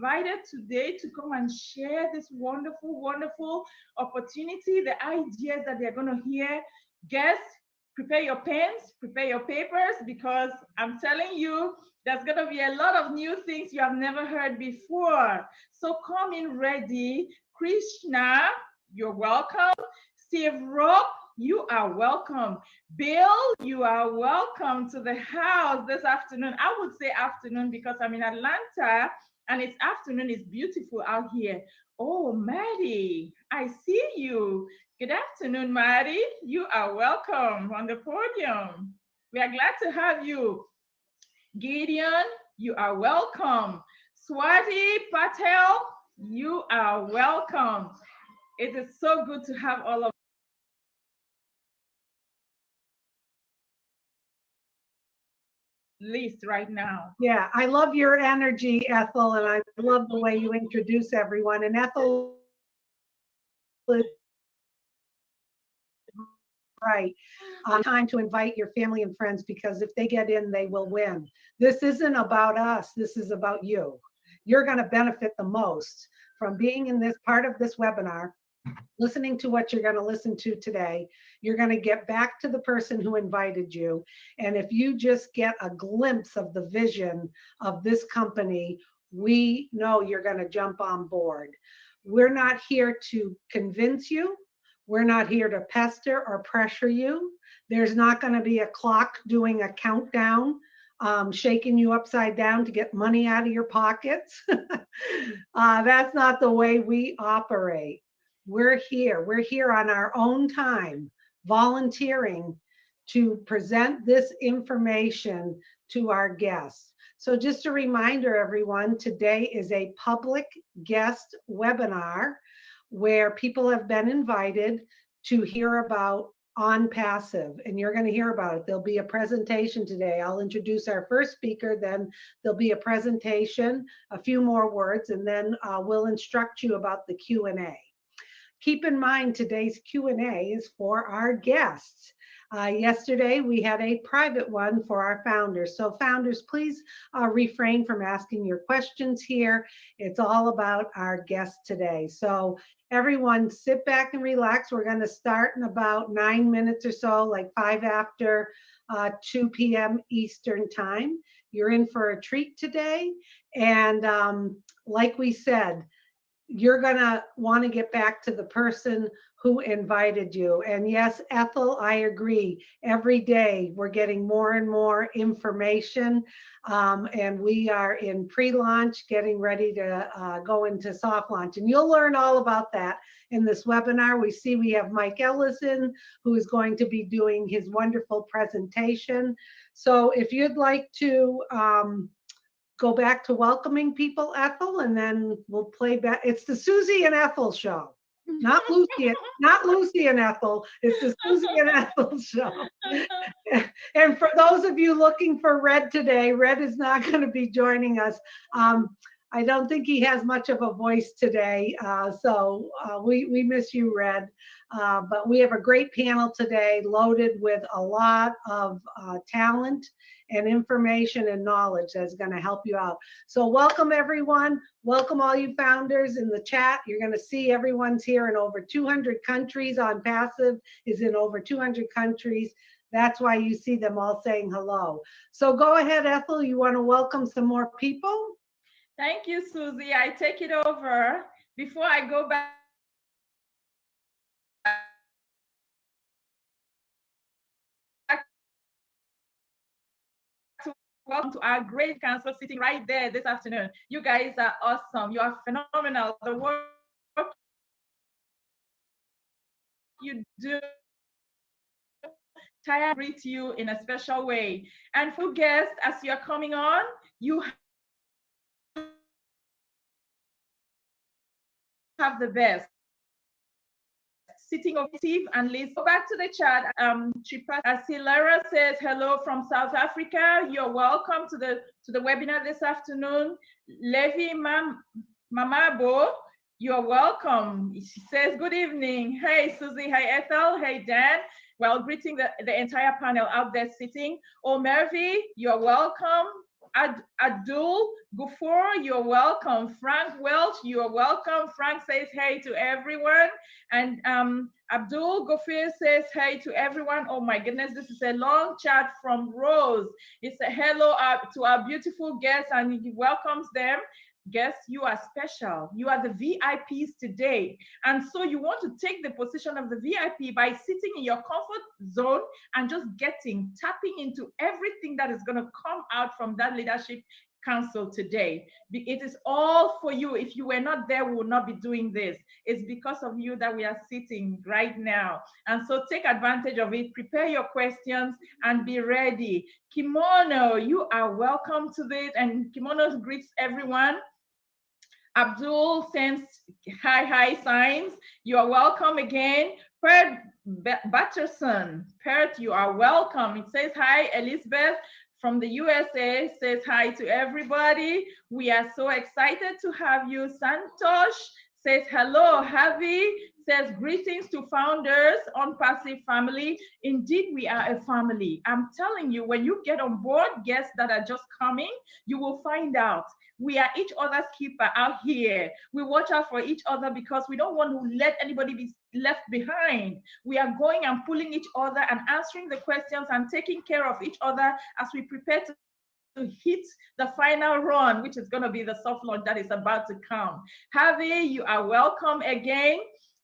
invited today to come and share this wonderful, wonderful opportunity, the ideas that they're going to hear. Guests, prepare your pens, prepare your papers, because I'm telling you, there's going to be a lot of new things you have never heard before. So come in ready. Krishna, you're welcome. Steve Rock, you are welcome. Bill, you are welcome to the house this afternoon. I would say afternoon because I'm in Atlanta and it's afternoon. It's beautiful out here. Oh, Maddie, I see you. Good afternoon, Maddie. You are welcome on the podium. We are glad to have you. Gideon, you are welcome. Swati Patel, you are welcome. It is so good to have all of list right now. Yeah, I love your energy, Ethel, and I love the way you introduce everyone. And Ethel is right. Time to invite your family and friends, because if they get in, they will win. This isn't about us. This is about you. You're going to benefit the most from being in this part of this webinar, listening to what you're going to listen to today. You're going to get back to the person who invited you. And if you just get a glimpse of the vision of this company, we know you're going to jump on board. We're not here to convince you. We're not here to pester or pressure you. There's not going to be a clock doing a countdown, shaking you upside down to get money out of your pockets. That's not the way we operate. We're here on our own time, volunteering to present this information to our guests. So just a reminder, everyone, today is a public guest webinar where people have been invited to hear about ONPASSIVE, and you're going to hear about it. There'll be a presentation today. I'll introduce our first speaker, then there'll be a presentation, a few more words, and then we'll instruct you about the Q&A. Keep in mind, today's Q&A is for our guests. Yesterday, we had a private one for our founders. So founders, please refrain from asking your questions here. It's all about our guests today. So everyone sit back and relax. We're going to start in about 9 minutes or so, like 5 after 2 p.m. Eastern time. You're in for a treat today. And like we said, you're going to want to get back to the person who invited you. And yes, Ethel, I agree. Every day we're getting more and more information, and we are in pre-launch, getting ready to go into soft launch. And you'll learn all about that in this webinar. We see we have Mike Ellison, who is going to be doing his wonderful presentation. So if you'd like to go back to welcoming people, Ethel, and then we'll play back. It's the Susie and Ethel show, not Lucy and Ethel. It's the Susie and Ethel show. And for those of you looking for Red today, Red is not going to be joining us. I don't think he has much of a voice today, so we miss you, Red. But we have a great panel today, loaded with a lot of talent and information and knowledge that's going to help you out. So welcome, everyone. Welcome all you founders in the chat. You're going to see everyone's here in over 200 countries. ONPASSIVE is in over 200 countries. That's why you see them all saying hello. So go ahead, Ethel. You want to welcome some more people? Thank you, Susie. I take it over. Before I go back to welcome to our great council sitting right there this afternoon. You guys are awesome. You are phenomenal. The work you do, I greet you in a special way. And for guests, as you're coming on, you have the best. Sitting Steve and Liz. Go back to the chat. Lara says hello from South Africa. You're welcome to the webinar this afternoon. Levi Mamabo, you're welcome. She says good evening. Hey Susie, hey Ethel, hey Dan. Well, greeting the entire panel out there sitting. Oh Mervy, you're welcome. Abdul Gufour, you're welcome. Frank Welch, you're welcome. Frank says hey to everyone. And Abdul Gufour says hey to everyone. Oh my goodness, this is a long chat from Rose. It's a hello to our beautiful guests, and he welcomes them. Guests, you are special. You are the VIPs today. And so you want to take the position of the VIP by sitting in your comfort zone and just tapping into everything that is going to come out from that leadership council today. It is all for you. If you were not there, we would not be doing this. It's because of you that we are sitting right now. And so take advantage of it. Prepare your questions and be ready. Kimono, you are welcome to this. And Kimono greets everyone. Abdul sends hi signs. You are welcome again. Pert Batterson, Pert, you are welcome. It says hi. Elizabeth from the USA says hi to everybody. We are so excited to have you. Santosh says hello. Javi says greetings to founders ONPASSIVE family. Indeed, we are a family. I'm telling you, when you get on board, guests that are just coming, you will find out. We are each other's keeper out here. We watch out for each other because we don't want to let anybody be left behind. We are going and pulling each other and answering the questions and taking care of each other as we prepare to hit the final run, which is going to be the soft launch that is about to come. Javi, you are welcome again.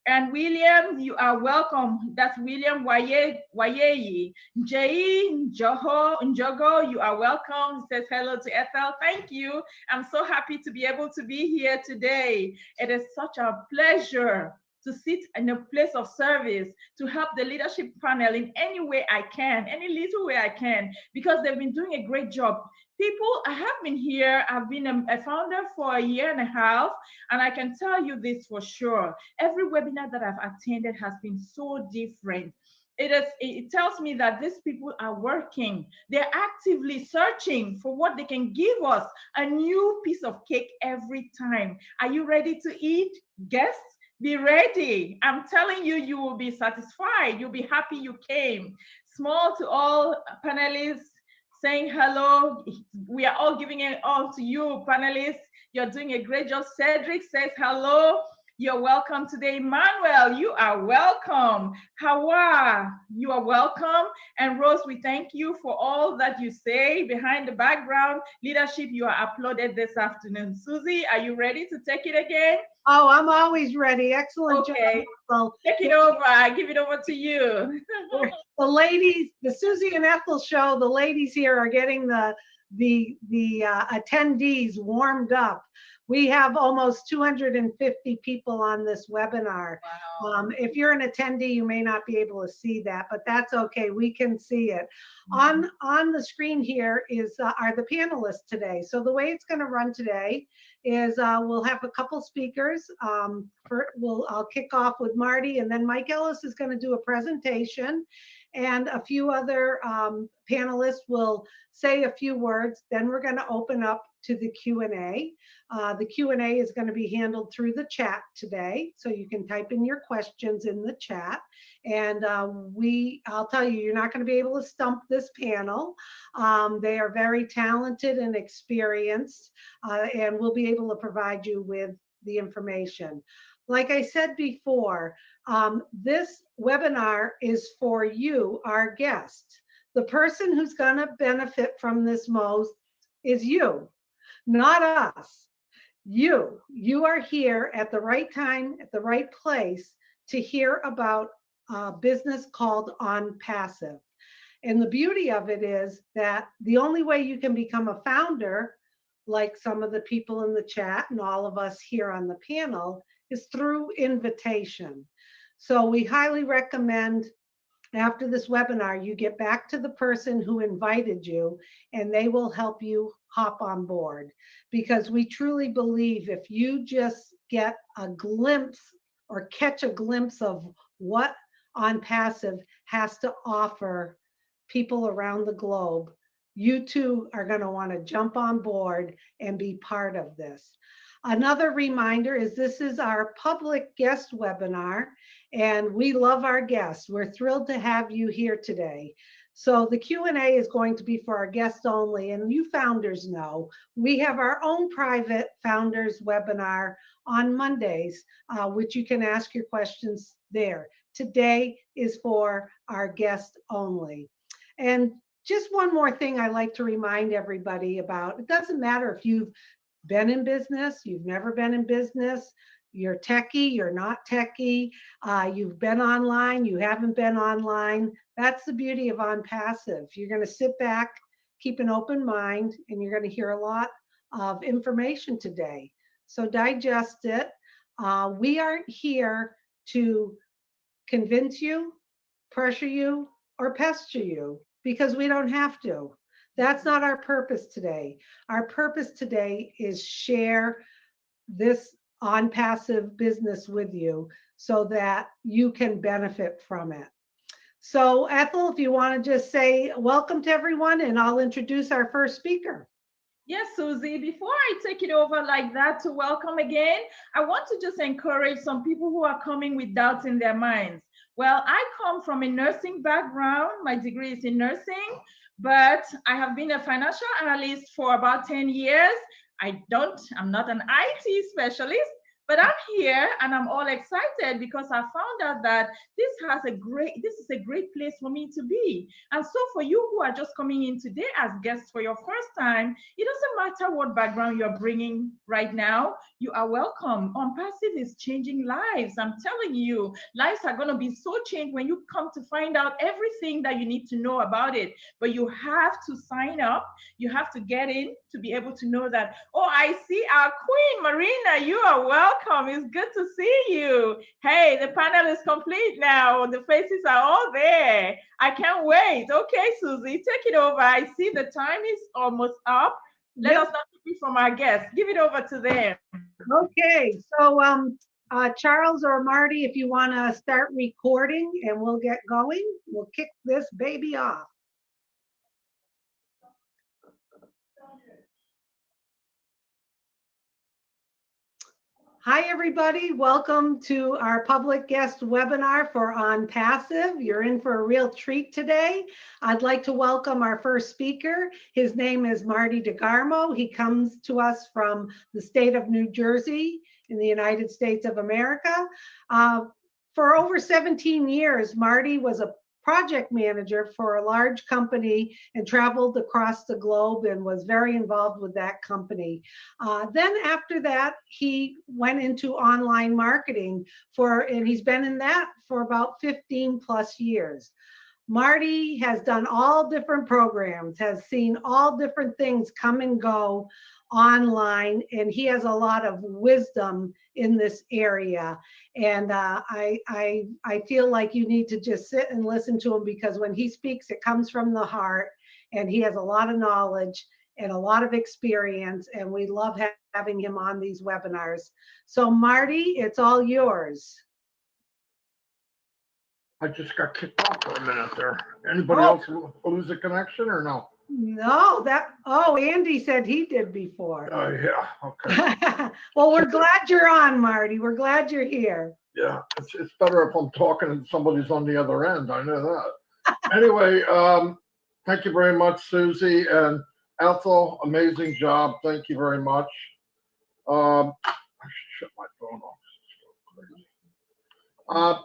And William, you are welcome. That's William Wayeyi. Jai Njogo, you are welcome. He says hello to Ethel. Thank you. I'm so happy to be able to be here today. It is such a pleasure to sit in a place of service, to help the leadership panel in any way I can, any little way I can, because they've been doing a great job. People, I have been here, I've been a founder for a year and a half, and I can tell you this for sure. Every webinar that I've attended has been so different. It tells me that these people are working. They're actively searching for what they can give us, a new piece of cake every time. Are you ready to eat? Guests, be ready. I'm telling you, you will be satisfied. You'll be happy you came. Small to all panelists, saying hello. We are all giving it all to you, panelists. You're doing a great job. Cedric says hello. You're welcome today. Manuel, you are welcome. Hawa, you are welcome. And Rose, we thank you for all that you say behind the background. Leadership, you are applauded this afternoon. Susie, are you ready to take it again? Oh, I'm always ready. Excellent okay. job. Take it over. I give it over to you. The ladies, the Susie and Ethel show, the ladies here are getting the attendees warmed up. We have almost 250 people on this webinar. Wow. If you're an attendee, you may not be able to see that, but that's okay. We can see it. Mm-hmm. On the screen here are the panelists today. So the way it's going to run today is we'll have a couple speakers. I'll kick off with Marty, and then Mike Ellis is going to do a presentation, and a few other panelists will say a few words. Then we're going to open up to the Q&A. The Q&A is going to be handled through the chat today, so you can type in your questions in the chat. And I'll tell you, you're not going to be able to stump this panel. They are very talented and experienced, and we'll be able to provide you with the information. Like I said before, this webinar is for you, our guest. The person who's going to benefit from this most is you, not us. You are here at the right time, at the right place to hear about a business called ONPASSIVE. And the beauty of it is that the only way you can become a founder, like some of the people in the chat and all of us here on the panel, is through invitation. So we highly recommend after this webinar, you get back to the person who invited you, and they will help you hop on board. Because we truly believe if you just get a glimpse or catch a glimpse of what ONPASSIVE has to offer people around the globe, you too are going to want to jump on board and be part of this. Another reminder is this is our public guest webinar, and we love our guests. We're thrilled to have you here today. So the Q&A is going to be for our guests only, and you founders know we have our own private founders webinar on Mondays, which you can ask your questions there. Today is for our guests only. And just one more thing I like to remind everybody about, it doesn't matter if you've been in business, you've never been in business, you're techie, you're not techie, you've been online, you haven't been online. That's the beauty of ONPASSIVE. You're going to sit back, keep an open mind, and you're going to hear a lot of information today. So digest it. We aren't here to convince you, pressure you, or pester you, because we don't have to. That's not our purpose today. Our purpose today is share this ONPASSIVE business with you so that you can benefit from it. So Ethel, if you want to just say welcome to everyone, and I'll introduce our first speaker. Yes, Susie, before I take it over like that to welcome again, I want to just encourage some people who are coming with doubts in their minds. Well, I come from a nursing background. My degree is in nursing, but I have been a financial analyst for about 10 years. I'm not an IT specialist, but I'm here and I'm all excited because I found out that this is a great place for me to be. And so for you who are just coming in today as guests for your first time, it doesn't matter what background you're bringing right now, you are welcome. ONPASSIVE is changing lives. I'm telling you, lives are going to be so changed when you come to find out everything that you need to know about it. But you have to sign up. You have to get in to be able to know that, oh, I see our Queen Marina, you are welcome. It's good to see you. Hey, the panel is complete now. The faces are all there. I can't wait. Okay, Susie, take it over. I see the time is almost up. Let us not hear from our guests. Give it over to them. Okay, so Charles or Marty, if you want to start recording and we'll get going, we'll kick this baby off. Hi, everybody. Welcome to our public guest webinar for ONPASSIVE. You're in for a real treat today. I'd like to welcome our first speaker. His name is Marty DeGarmo. He comes to us from the state of New Jersey in the United States of America. For over 17 years, Marty was a project manager for a large company and traveled across the globe and was very involved with that company. Then after that, he went into online marketing and he's been in that for about 15 plus years. Marty has done all different programs, has seen all different things come and go online, and he has a lot of wisdom in this area. And I feel like you need to just sit and listen to him, because when he speaks, it comes from the heart, and he has a lot of knowledge and a lot of experience, and we love having him on these webinars. So Marty, it's all yours. I just got kicked off for a minute there. Anybody else lose a connection or no? No, Andy said he did before. Oh, yeah, okay. Well, we're glad you're on, Marty. We're glad you're here. Yeah, it's better if I'm talking and somebody's on the other end. I know that. Anyway, thank you very much, Susie and Ethel. Amazing job. Thank you very much. I should shut my phone off.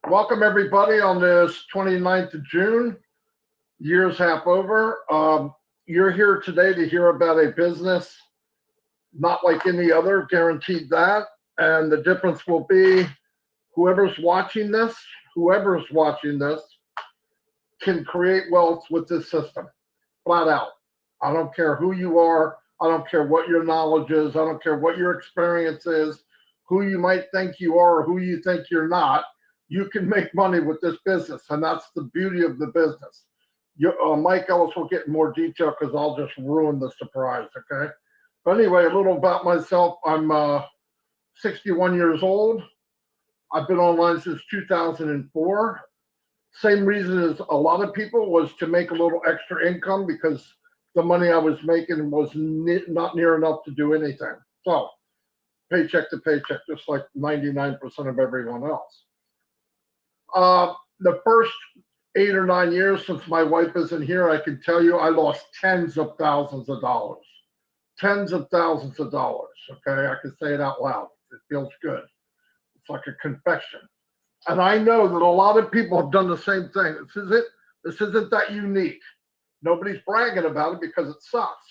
Welcome, everybody, on this 29th of June. Year's half over. You're here today to hear about a business not like any other, guaranteed that. And the difference will be whoever's watching this can create wealth with this system, flat out. I don't care who you are. I don't care what your knowledge is. I don't care what your experience is, who you might think you are or who you think you're not. You can make money with this business, and that's the beauty of the business. Mike Ellis will get in more detail because I'll just ruin the surprise, okay? But anyway, a little about myself. I'm 61 years old. I've been online since 2004. Same reason as a lot of people, was to make a little extra income because the money I was making was not near enough to do anything. So paycheck to paycheck, just like 99% of everyone else. The first 8 or 9 years since my wife isn't here, I can tell you I lost tens of thousands of dollars. Tens of thousands of dollars. Okay, I can say it out loud. It feels good. It's like a confession. And I know that a lot of people have done the same thing. This isn't that unique. Nobody's bragging about it because it sucks.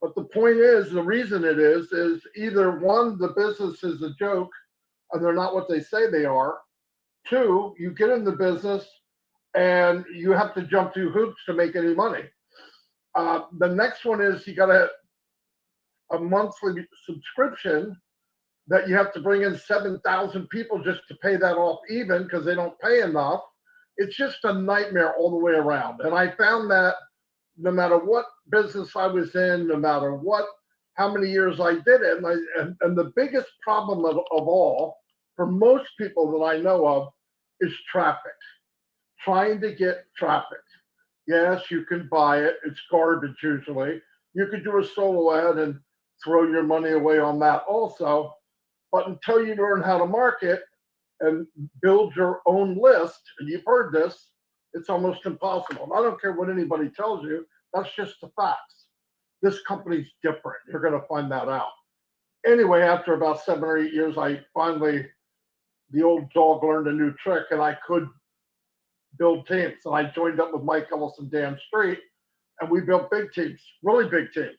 But the point is, the reason it is either one, the business is a joke and they're not what they say they are. Two, you get in the business and you have to jump through hoops to make any money. The next one is you got a monthly subscription that you have to bring in 7,000 people just to pay that off even because they don't pay enough. It's just a nightmare all the way around. And I found that no matter what business I was in, no matter how many years I did it, and the biggest problem of all for most people that I know of is traffic. Trying to get traffic. Yes, you can buy it. It's garbage usually. You could do a solo ad and throw your money away on that also. But until you learn how to market and build your own list, and you've heard this, it's almost impossible. And I don't care what anybody tells you. That's just the facts. This company's different. You're going to find that out. Anyway, after about 7 or 8 years, the old dog learned a new trick, and I could build teams. And I joined up with Mike Ellis and Dan Street, and we built big teams, really big teams.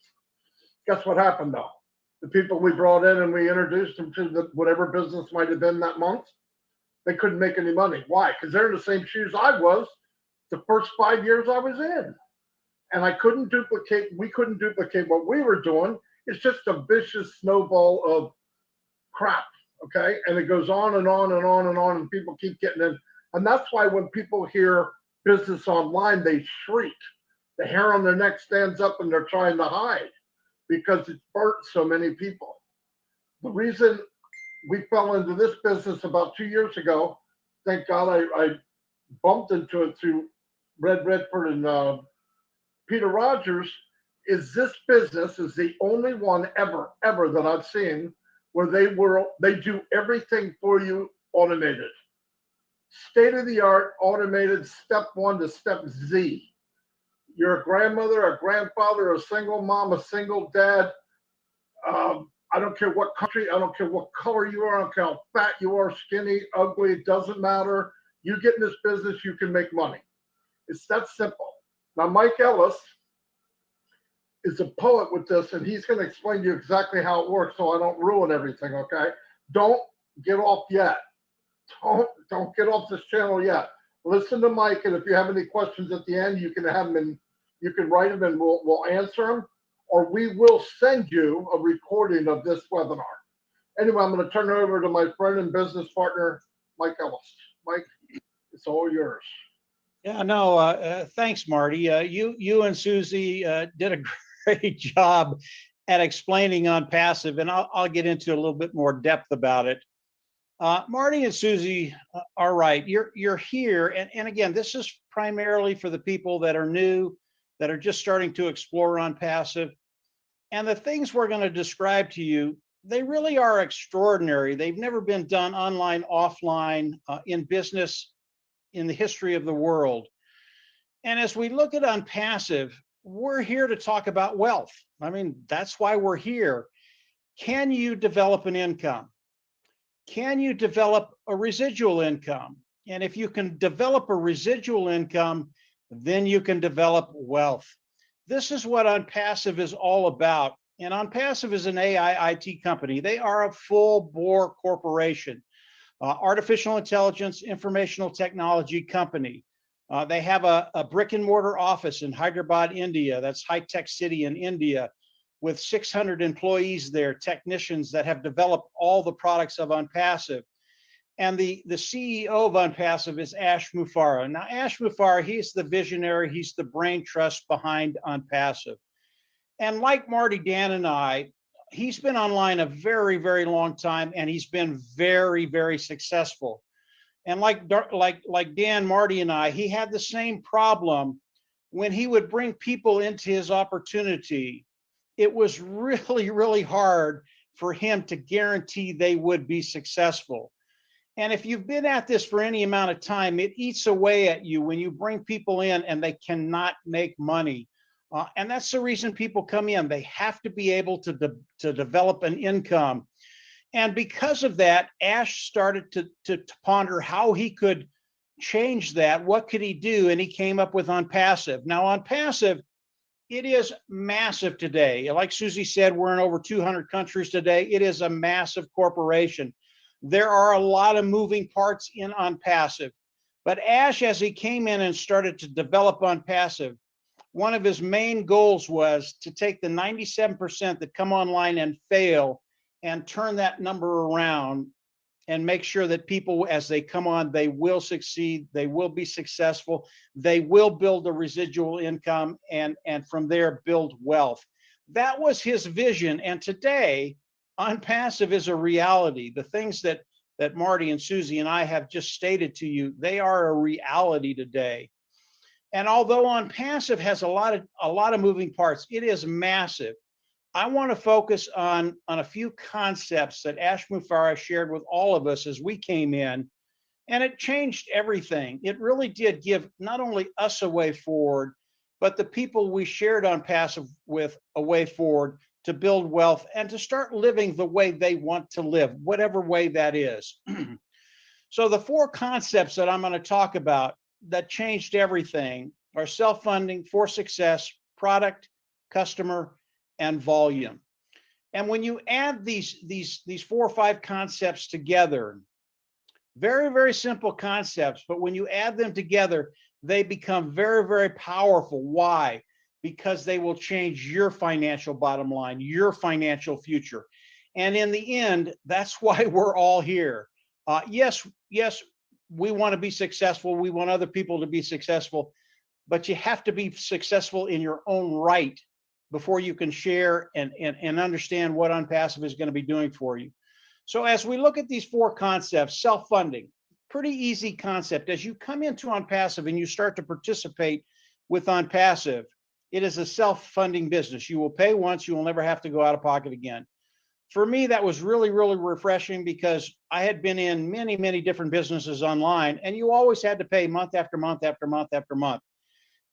Guess what happened though? The people we brought in and we introduced them to whatever business might have been that month, they couldn't make any money. Why? Because they're in the same shoes I was the first 5 years I was in. And we couldn't duplicate what we were doing. It's just a vicious snowball of crap, okay? And it goes on and on and on and on, and people keep getting in. And that's why when people hear business online, they shriek. The hair on their neck stands up and they're trying to hide because it's burnt so many people. The reason we fell into this business about 2 years ago, thank God I bumped into it through Red Redford and Peter Rogers, is this business is the only one ever that I've seen where they do everything for you automated. State of the art, automated, step 1 to step Z. You're a grandmother, a grandfather, a single mom, a single dad. I don't care what country, I don't care what color you are, I don't care how fat you are, skinny, ugly, it doesn't matter. You get in this business, you can make money. It's that simple. Now, Mike Ellis is a poet with this, and he's going to explain to you exactly how it works so I don't ruin everything, okay? Don't get off yet. Don't get off this channel yet. Listen to Mike, and if you have any questions at the end, you can have them and you can write them and we'll answer them, or we will send you a recording of this webinar. Anyway, I'm going to turn it over to my friend and business partner, Mike Ellis. Mike, it's all yours. Yeah, no, thanks, Marty. You and Susie did a great job at explaining ONPASSIVE, and I'll get into a little bit more depth about it. Marty and Susie are right. You're here, and again, this is primarily for the people that are new, that are just starting to explore ONPASSIVE. And the things we're going to describe to you, they really are extraordinary. They've never been done online, offline, in business in the history of the world. And as we look at ONPASSIVE, we're here to talk about wealth. I mean, that's why we're here. Can you develop an income? Can you develop a residual income? And if you can develop a residual income, then you can develop wealth. This is what ONPASSIVE is all about. And ONPASSIVE is an AI IT company. They are a full-bore corporation, artificial intelligence, informational technology company. They have a brick and mortar office in Hyderabad, India. That's high-tech city in India, with 600 employees there, technicians that have developed all the products of ONPASSIVE. And the CEO of ONPASSIVE is Ash Mufareh. Now, Ash Mufareh, he's the visionary, he's the brain trust behind ONPASSIVE. And like Marty, Dan, and I, he's been online a very, very long time, and he's been very, very successful. And like Dan, Marty, and I, he had the same problem when he would bring people into his opportunity. It was really, really hard for him to guarantee they would be successful. And if you've been at this for any amount of time, it eats away at you when you bring people in and they cannot make money. And that's the reason people come in. They have to be able to develop an income. And because of that, Ash started to ponder how he could change that. What could he do? And he came up with ONPASSIVE. Now, ONPASSIVE, it is massive today. Like Susie said, we're in over 200 countries today. It is a massive corporation. There are a lot of moving parts in ONPASSIVE. But Ash, as he came in and started to develop ONPASSIVE, one of his main goals was to take the 97% that come online and fail and turn that number around and make sure that people, as they come on, they will succeed, they will be successful, they will build a residual income, and from there build wealth. That was his vision. And today, ONPASSIVE is a reality. The things that Marty and Susie and I have just stated to you, they are a reality today. And although ONPASSIVE has a lot of moving parts, it is massive. I want to focus on a few concepts that Ash Mufareh shared with all of us as we came in, and it changed everything. It really did give not only us a way forward, but the people we shared ONPASSIVE with a way forward to build wealth and to start living the way they want to live, whatever way that is. So the four concepts that I'm going to talk about that changed everything are self-funding, for success, product, customer, and volume. And when you add these 4 or 5 concepts together, very, very simple concepts, but when you add them together, they become very, very powerful. Why? Because they will change your financial bottom line, your financial future. And in the end, that's why we're all here. Yes, we want to be successful. We want other people to be successful, but you have to be successful in your own right before you can share and understand what ONPASSIVE is going to be doing for you. So as we look at these 4 concepts, self-funding, pretty easy concept. As you come into ONPASSIVE and you start to participate with ONPASSIVE, it is a self-funding business. You will pay once, you will never have to go out of pocket again. For me, that was really, really refreshing because I had been in many, many different businesses online, and you always had to pay month after month after month after month.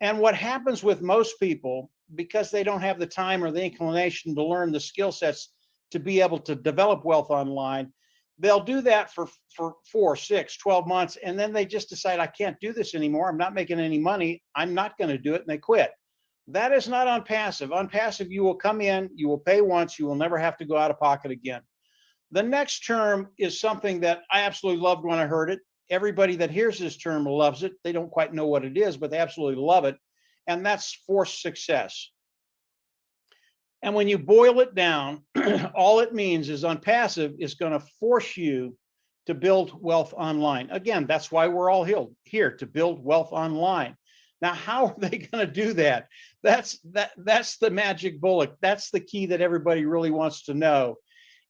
And what happens with most people, because they don't have the time or the inclination to learn the skill sets to be able to develop wealth online, they'll do that for 4, 6, 12 months, and then they just decide, I can't do this anymore. I'm not making any money. I'm not going to do it, and they quit. That is not ONPASSIVE. ONPASSIVE, you will come in, you will pay once, you will never have to go out of pocket again. The next term is something that I absolutely loved when I heard it. Everybody that hears this term loves it. They don't quite know what it is, but they absolutely love it. And that's for success. And when you boil it down, all it means is ONPASSIVE is going to force you to build wealth online. Again, that's why we're all here, to build wealth online. Now, how are they going to do that? That's the magic bullet. That's the key that everybody really wants to know.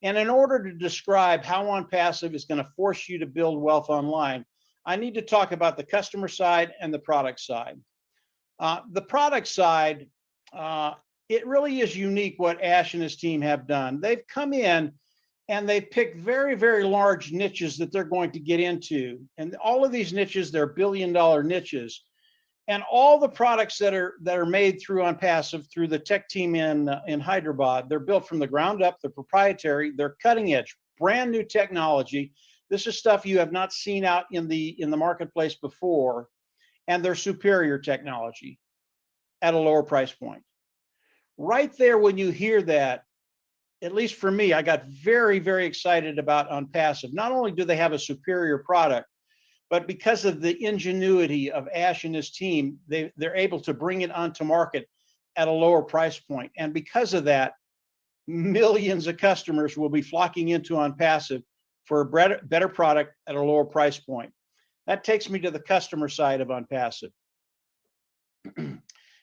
And in order to describe how ONPASSIVE is going to force you to build wealth online, I need to talk about the customer side and the product side. The product side, it really is unique what Ash and his team have done. They've come in and they've picked very, very large niches that they're going to get into. And all of these niches, they're billion-dollar niches. And all the products that are made through ONPASSIVE, through the tech team in Hyderabad, they're built from the ground up, they're proprietary, they're cutting edge, brand new technology. This is stuff you have not seen out in the marketplace before, and they're superior technology at a lower price point. Right there, when you hear that, at least for me, I got very, very excited about ONPASSIVE. Not only do they have a superior product, but because of the ingenuity of Ash and his team, they're able to bring it onto market at a lower price point. And because of that, millions of customers will be flocking into ONPASSIVE for a better product at a lower price point. That takes me to the customer side of ONPASSIVE.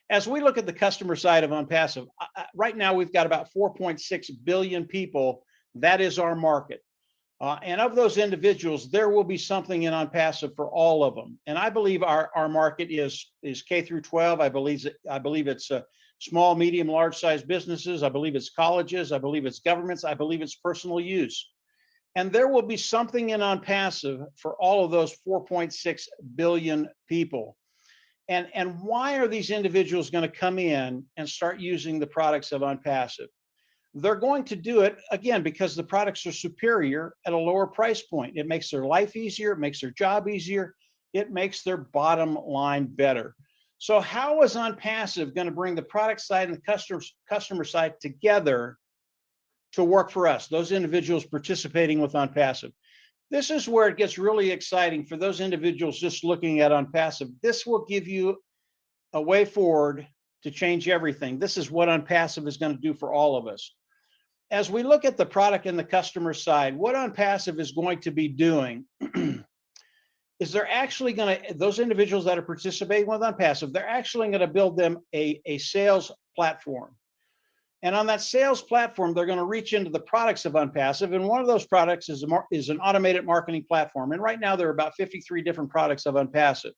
As we look at the customer side of ONPASSIVE, right now we've got about 4.6 billion people. That is our market. And of those individuals, there will be something in ONPASSIVE for all of them. And I believe our market is K through 12. I believe it's small, medium, large size businesses. I believe it's colleges. I believe it's governments. I believe it's personal use. And there will be something in ONPASSIVE for all of those 4.6 billion people. And why are these individuals going to come in and start using the products of ONPASSIVE? They're going to do it, again, because the products are superior at a lower price point. It makes their life easier. It makes their job easier. It makes their bottom line better. So how is ONPASSIVE going to bring the product side and the customer side together to work for us, those individuals participating with ONPASSIVE? This is where it gets really exciting for those individuals just looking at ONPASSIVE. This will give you a way forward to change everything. This is what ONPASSIVE is going to do for all of us. As we look at the product and the customer side, what ONPASSIVE is going to be doing is they're actually going to, those individuals that are participating with ONPASSIVE, they're actually going to build them a sales platform. And on that sales platform, they're going to reach into the products of ONPASSIVE. And one of those products is an automated marketing platform. And right now there are about 53 different products of ONPASSIVE.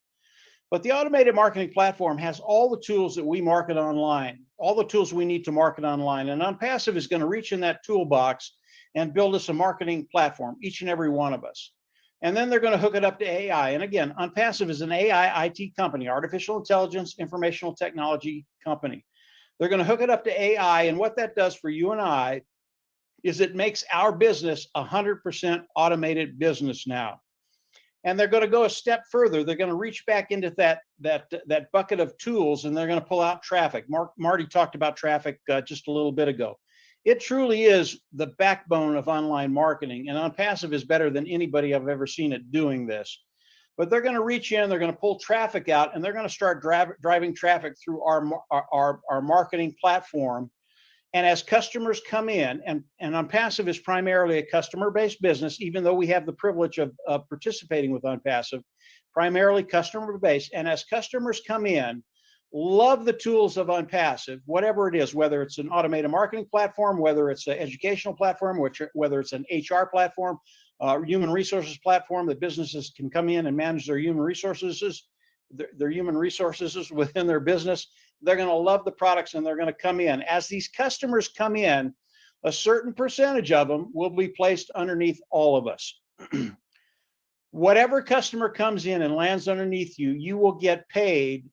But the automated marketing platform has all the tools that we market online, all the tools we need to market online. And ONPASSIVE is going to reach in that toolbox and build us a marketing platform, each and every one of us. And then they're going to hook it up to AI. And again, ONPASSIVE is an AI IT company, artificial intelligence, informational technology company. They're going to hook it up to AI. And what that does for you and I is it makes our business 100% automated business now. And they're going to go a step further. They're going to reach back into that bucket of tools, and they're going to pull out traffic. Marty talked about traffic just a little bit ago. It truly is the backbone of online marketing, and ONPASSIVE is better than anybody I've ever seen it doing this. But they're going to reach in, they're going to pull traffic out, and they're going to start driving traffic through our marketing platform. And as customers come in, and ONPASSIVE is primarily a customer-based business, even though we have the privilege of participating with ONPASSIVE, primarily customer-based. And as customers come in, love the tools of ONPASSIVE, whatever it is, whether it's an automated marketing platform, whether it's an educational platform, whether it's an HR platform, human resources platform that businesses can come in and manage their human resources, within their business. They're going to love the products, and they're going to come in. As these customers come in, a certain percentage of them will be placed underneath all of us. Whatever customer comes in and lands underneath you, you will get paid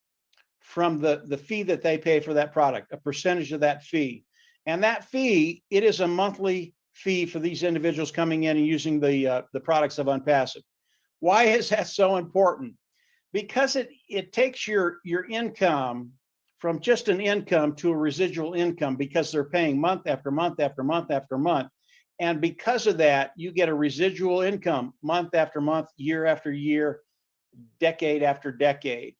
from the fee that they pay for that product, a percentage of that fee. And that fee, it is a monthly fee for these individuals coming in and using the products of ONPASSIVE. Why is that so important? Because it takes your income from just an income to a residual income, because they're paying month after month after month after month. And because of that, you get a residual income month after month, year after year, decade after decade.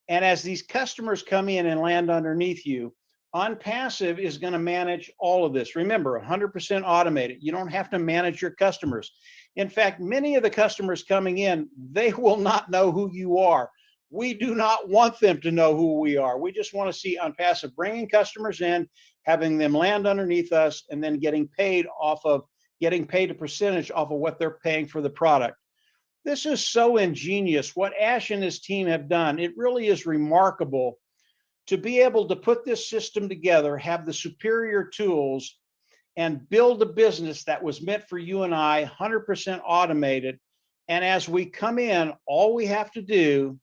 And as these customers come in and land underneath you, ONPASSIVE is going to manage all of this. Remember, 100% automated. You don't have to manage your customers. In fact, many of the customers coming in, they will not know who you are. We do not want them to know who we are. We just want to see ONPASSIVE bringing customers in, having them land underneath us, and then getting paid a percentage off of what they're paying for the product. This is so ingenious. What Ash and his team have done, it really is remarkable to be able to put this system together, have the superior tools, and build a business that was meant for you and I, 100% automated. And as we come in, all we have to do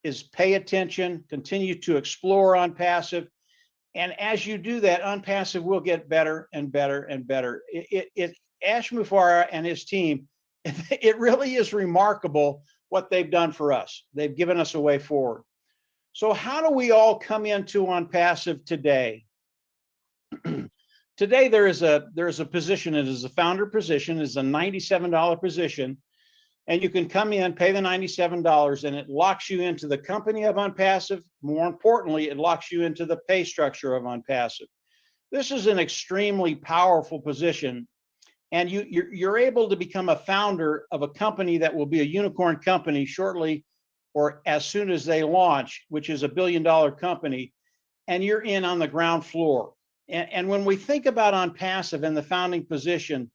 is pay attention, continue to explore ONPASSIVE. And as you do that, ONPASSIVE will get better and better and better. Ash Mufareh and his team, it really is remarkable what they've done for us. They've given us a way forward. So how do we all come into ONPASSIVE today? Today, there is a position. It is a founder position. It's a $97 position. And you can come in, pay the $97, and it locks you into the company of ONPASSIVE. More importantly, it locks you into the pay structure of ONPASSIVE. This is an extremely powerful position. And you're able to become a founder of a company that will be a unicorn company shortly, or as soon as they launch, which is $1 billion company, and you're in on the ground floor. And when we think about ONPASSIVE and the founding position,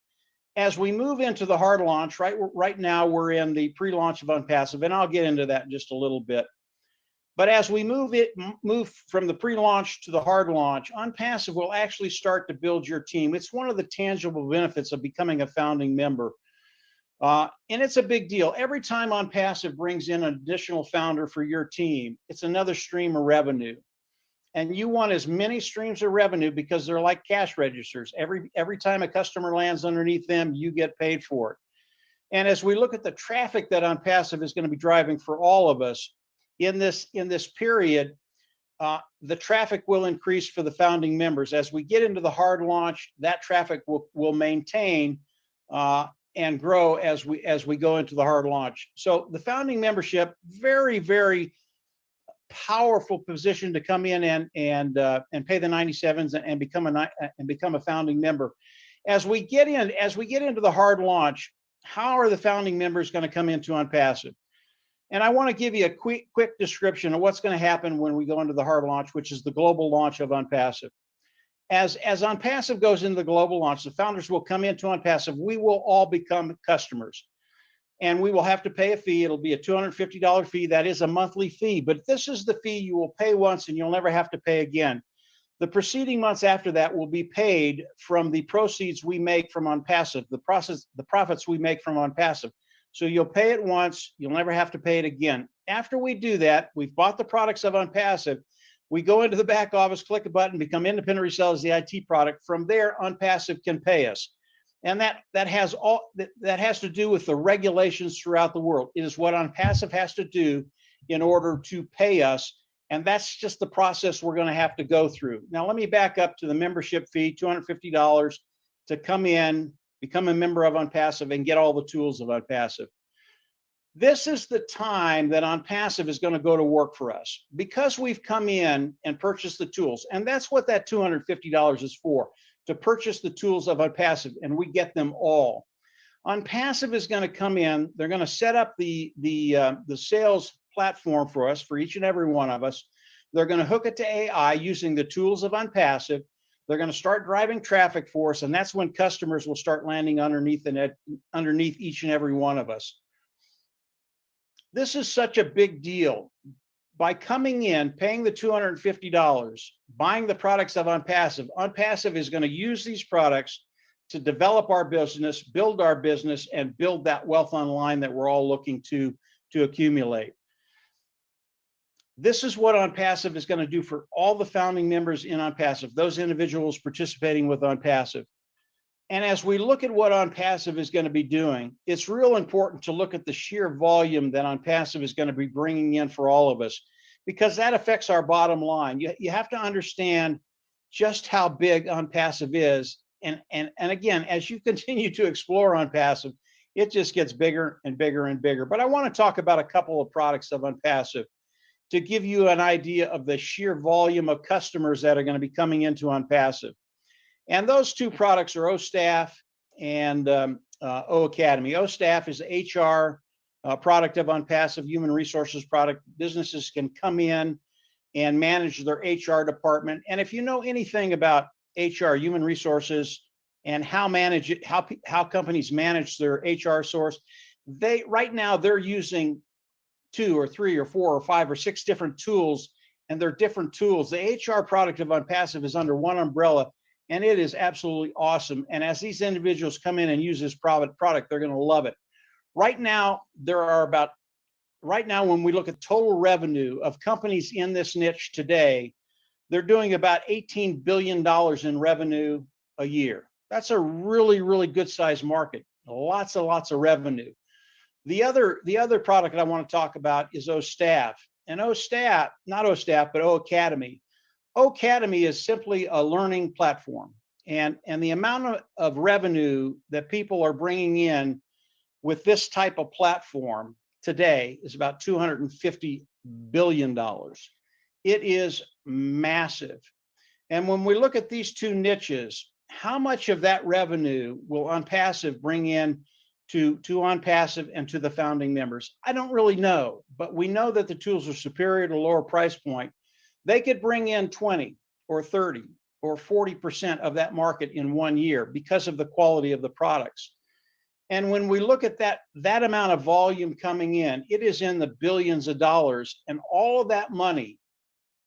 as we move into the hard launch, right now we're in the pre-launch of ONPASSIVE, and I'll get into that in just a little bit. But as we move from the pre-launch to the hard launch, ONPASSIVE will actually start to build your team. It's one of the tangible benefits of becoming a founding member. And it's a big deal. Every time ONPASSIVE brings in an additional founder for your team, it's another stream of revenue. And you want as many streams of revenue because they're like cash registers. Every time a customer lands underneath them, you get paid for it. And as we look at the traffic that ONPASSIVE is going to be driving for all of us in this period, the traffic will increase for the founding members. As we get into the hard launch, that traffic will maintain and grow as we go into the hard launch. So the founding membership, very, very powerful position to come in and pay the 97s and become a founding member. As we get into the hard launch, how are the founding members going to come into ONPASSIVE? And I want to give you a quick description of what's going to happen when we go into the hard launch, which is the global launch of ONPASSIVE. As ONPASSIVE goes into the global launch, the founders will come into ONPASSIVE. We will all become customers, and we will have to pay a fee. It'll be a $250 fee. That is a monthly fee, but this is the fee you will pay once and you'll never have to pay again. The preceding months after that will be paid from the proceeds we make from ONPASSIVE, the profits we make from ONPASSIVE. So you'll pay it once, you'll never have to pay it again. After we do that, we've bought the products of ONPASSIVE, we go into the back office, click a button, become independent resellers of the IT product. From there, ONPASSIVE can pay us. And that has to do with the regulations throughout the world. It is what ONPASSIVE has to do in order to pay us. And that's just the process we're going to have to go through. Now, let me back up to the membership fee, $250 to come in, become a member of ONPASSIVE, and get all the tools of ONPASSIVE. This is the time that ONPASSIVE is going to go to work for us because we've come in and purchased the tools. And that's what that $250 is for, to purchase the tools of ONPASSIVE, and we get them all. ONPASSIVE is going to come in. They're going to set up the sales platform for us, for each and every one of us. They're going to hook it to AI using the tools of ONPASSIVE. They're going to start driving traffic for us, and that's when customers will start landing underneath each and every one of us. This is such a big deal. By coming in, paying the $250, buying the products of ONPASSIVE, ONPASSIVE is going to use these products to develop our business, build our business, and build that wealth online that we're all looking to accumulate. This is what ONPASSIVE is going to do for all the founding members in ONPASSIVE, those individuals participating with ONPASSIVE. And as we look at what ONPASSIVE is going to be doing, it's real important to look at the sheer volume that ONPASSIVE is going to be bringing in for all of us, because that affects our bottom line. You have to understand just how big ONPASSIVE is. And again, as you continue to explore ONPASSIVE, it just gets bigger and bigger and bigger. But I want to talk about a couple of products of ONPASSIVE to give you an idea of the sheer volume of customers that are going to be coming into ONPASSIVE. And those two products are OStaff and OAcademy. OStaff is the HR product of ONPASSIVE, human resources product. Businesses can come in and manage their HR department. And if you know anything about HR, human resources, and how companies manage their HR source, right now they're using 2 or 3 or 4 or 5 or 6 different tools, and they're different tools. The HR product of ONPASSIVE is under one umbrella, and it is absolutely awesome. And as these individuals come in and use this product, they're going to love it. Right now, when we look at total revenue of companies in this niche today, they're doing about $18 billion in revenue a year. That's a really, really good sized market. Lots and lots of revenue. The other product that I want to talk about is OStaff. And OStaff, not OStaff, but OAcademy. OAcademy is simply a learning platform. And the amount of revenue that people are bringing in with this type of platform today is about $250 billion. It is massive. And when we look at these two niches, how much of that revenue will ONPASSIVE bring in to ONPASSIVE and to the founding members? I don't really know, but we know that the tools are superior to lower price point. They could bring in 20 or 30 or 40% of that market in 1 year because of the quality of the products. And when we look at that amount of volume coming in, it is in the billions of dollars, and all of that money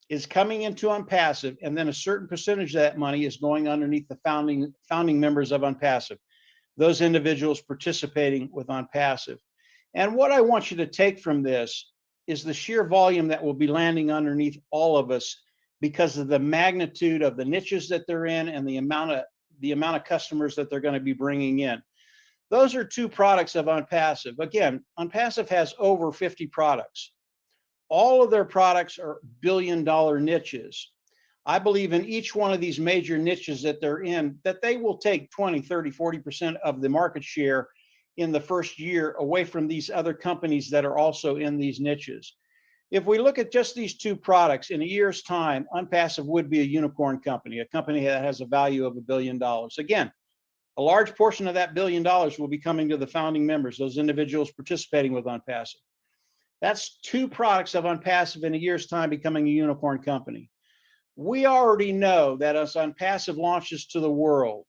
is coming into ONPASSIVE, and then a certain percentage of that money is going underneath the founding members of ONPASSIVE. those individuals participating with ONPASSIVE. And what I want you to take from this is the sheer volume that will be landing underneath all of us because of the magnitude of the niches that they're in and the amount of customers that they're going to be bringing in. Those are two products of ONPASSIVE. Again, ONPASSIVE has over 50 products. All of their products are billion-dollar niches. I believe in each one of these major niches that they're in, that they will take 20, 30, 40% of the market share in the first year away from these other companies that are also in these niches. If we look at just these two products, in a year's time, ONPASSIVE would be a unicorn company, a company that has a value of $1 billion. Again, a large portion of that $1 billion will be coming to the founding members, those individuals participating with ONPASSIVE. That's two products of ONPASSIVE in a year's time becoming a unicorn company. We already know that as ONPASSIVE launches to the world,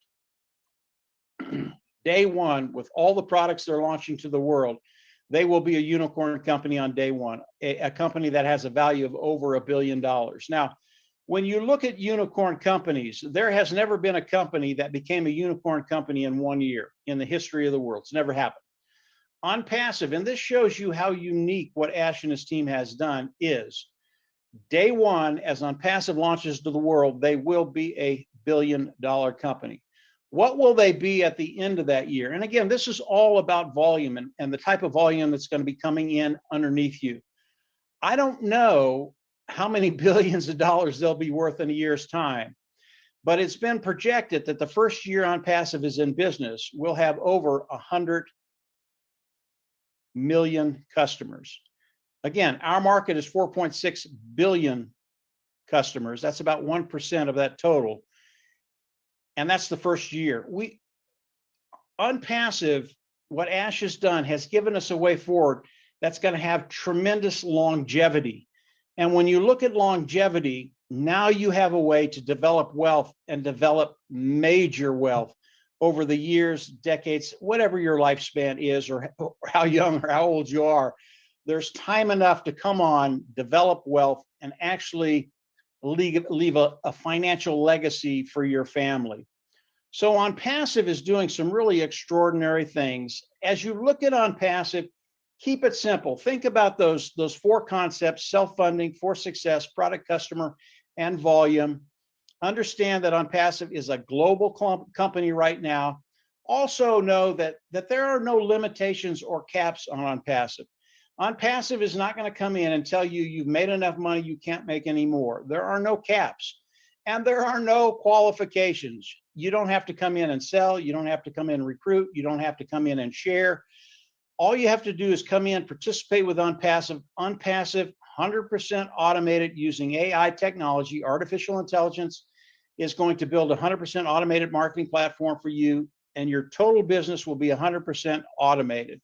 day one, with all the products they're launching to the world, they will be a unicorn company on day one, a company that has a value of over $1 billion. Now, when you look at unicorn companies, there has never been a company that became a unicorn company in 1 year in the history of the world. It's never happened. ONPASSIVE, and this shows you how unique what Ash and his team has done is, day one, as ONPASSIVE launches to the world, they will be a $1 billion company. What will they be at the end of that year? And again, this is all about volume and the type of volume that's going to be coming in underneath you. I don't know how many billions of dollars they'll be worth in a year's time, but it's been projected that the first year ONPASSIVE is in business, we'll have over 100 million customers. Again, our market is 4.6 billion customers. That's about 1% of that total. And that's the first year. ONPASSIVE, what Ash has done, has given us a way forward that's going to have tremendous longevity. And when you look at longevity, now you have a way to develop wealth and develop major wealth over the years, decades, whatever your lifespan is, or how young or how old you are. There's time enough to come on, develop wealth, and actually leave a financial legacy for your family. So ONPASSIVE is doing some really extraordinary things. As you look at ONPASSIVE, keep it simple. Think about those four concepts: self-funding, for success, product, customer, and volume. Understand that ONPASSIVE is a global company right now. Also know that there are no limitations or caps on ONPASSIVE. ONPASSIVE is not going to come in and tell you you've made enough money, you can't make any more. There are no caps, and there are no qualifications. You don't have to come in and sell. You don't have to come in and recruit. You don't have to come in and share. All you have to do is come in, participate with ONPASSIVE. ONPASSIVE, 100% automated using AI technology, artificial intelligence, is going to build a 100% automated marketing platform for you, and your total business will be 100% automated.